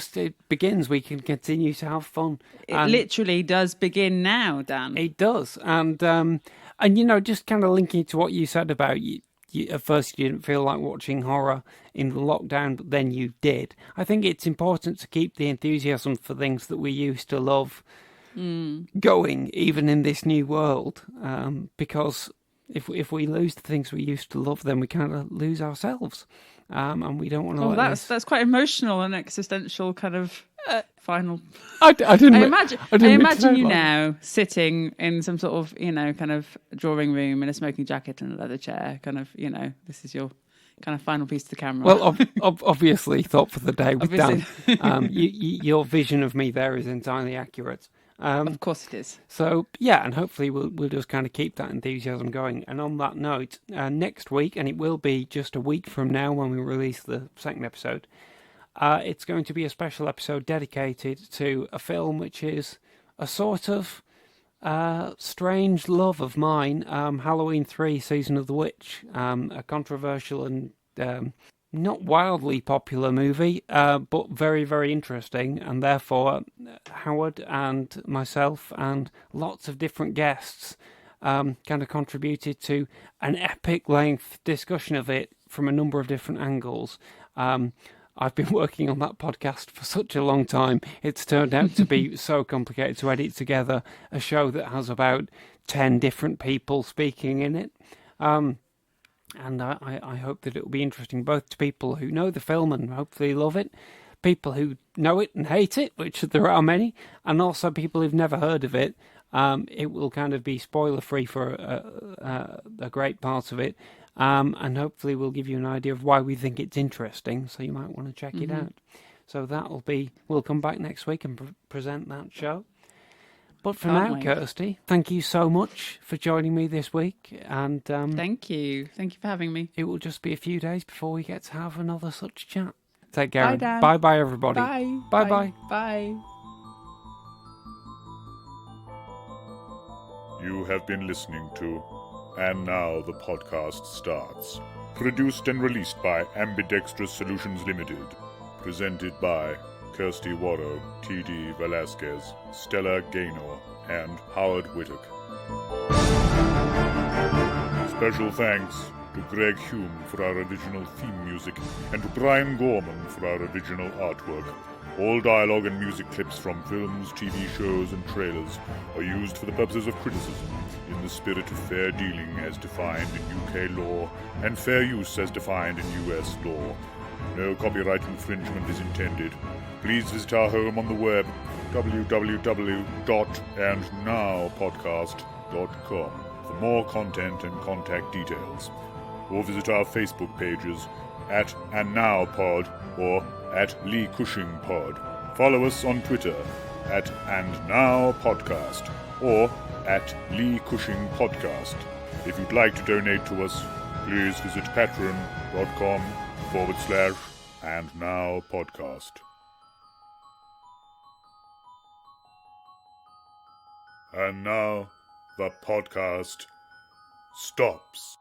begins. We can continue to have fun. It literally does begin now, Dan. It does. And just kind of linking to what you said about you at first you didn't feel like watching horror in the lockdown, but then you did. I think it's important to keep the enthusiasm for things that we used to love going, even in this new world, because if we lose the things we used to love, then we kind of lose ourselves, and we don't want to. That's quite emotional and existential kind of final. I imagine you now sitting in some sort of kind of drawing room in a smoking jacket and a leather chair, kind of this is your kind of final piece to the camera. Well, obviously thought for the day with Dan. Your vision of me there is entirely accurate. Of course it is. So, yeah, and hopefully we'll just kind of keep that enthusiasm going. And on that note, next week, and it will be just a week from now when we release the second episode, it's going to be a special episode dedicated to a film which is a sort of strange love of mine, Halloween 3 Season of the Witch, a controversial and not wildly popular movie, but very, very interesting, and therefore Howard and myself and lots of different guests kind of contributed to an epic length discussion of it from a number of different angles. I've been working on that podcast for such a long time. It's turned out to be so complicated to edit together a show that has about 10 different people speaking in it. And I hope that it will be interesting both to people who know the film and hopefully love it, people who know it and hate it, which there are many, and also people who've never heard of it. It will kind of be spoiler-free for a great part of it, and hopefully we'll give you an idea of why we think it's interesting, so you might want to check it out. So we'll come back next week and present that show. But for now, Kirsty, thank you so much for joining me this week. And Thank you for having me. It will just be a few days before we get to have another such chat. Take care. Bye, Dan. Bye, everybody. Bye. Bye. Bye. You have been listening to And Now the Podcast Starts. Produced and released by Ambidextrous Solutions Limited. Presented by Kirsty Warrow, T.D. Velasquez, Stella Gaynor, and Howard Whittock. Special thanks to Greg Hume for our original theme music, and to Brian Gorman for our original artwork. All dialogue and music clips from films, TV shows, and trailers are used for the purposes of criticism, in the spirit of fair dealing as defined in UK law, and fair use as defined in US law. No copyright infringement is intended. Please visit our home on the web, www.andnowpodcast.com, for more content and contact details. Or visit our Facebook pages at AndNowPod or at Lee Cushing Pod. Follow us on Twitter at AndNowPodcast or at Lee Cushing Podcast. If you'd like to donate to us, please visit patreon.com/AndNowPodcast. And now the podcast stops.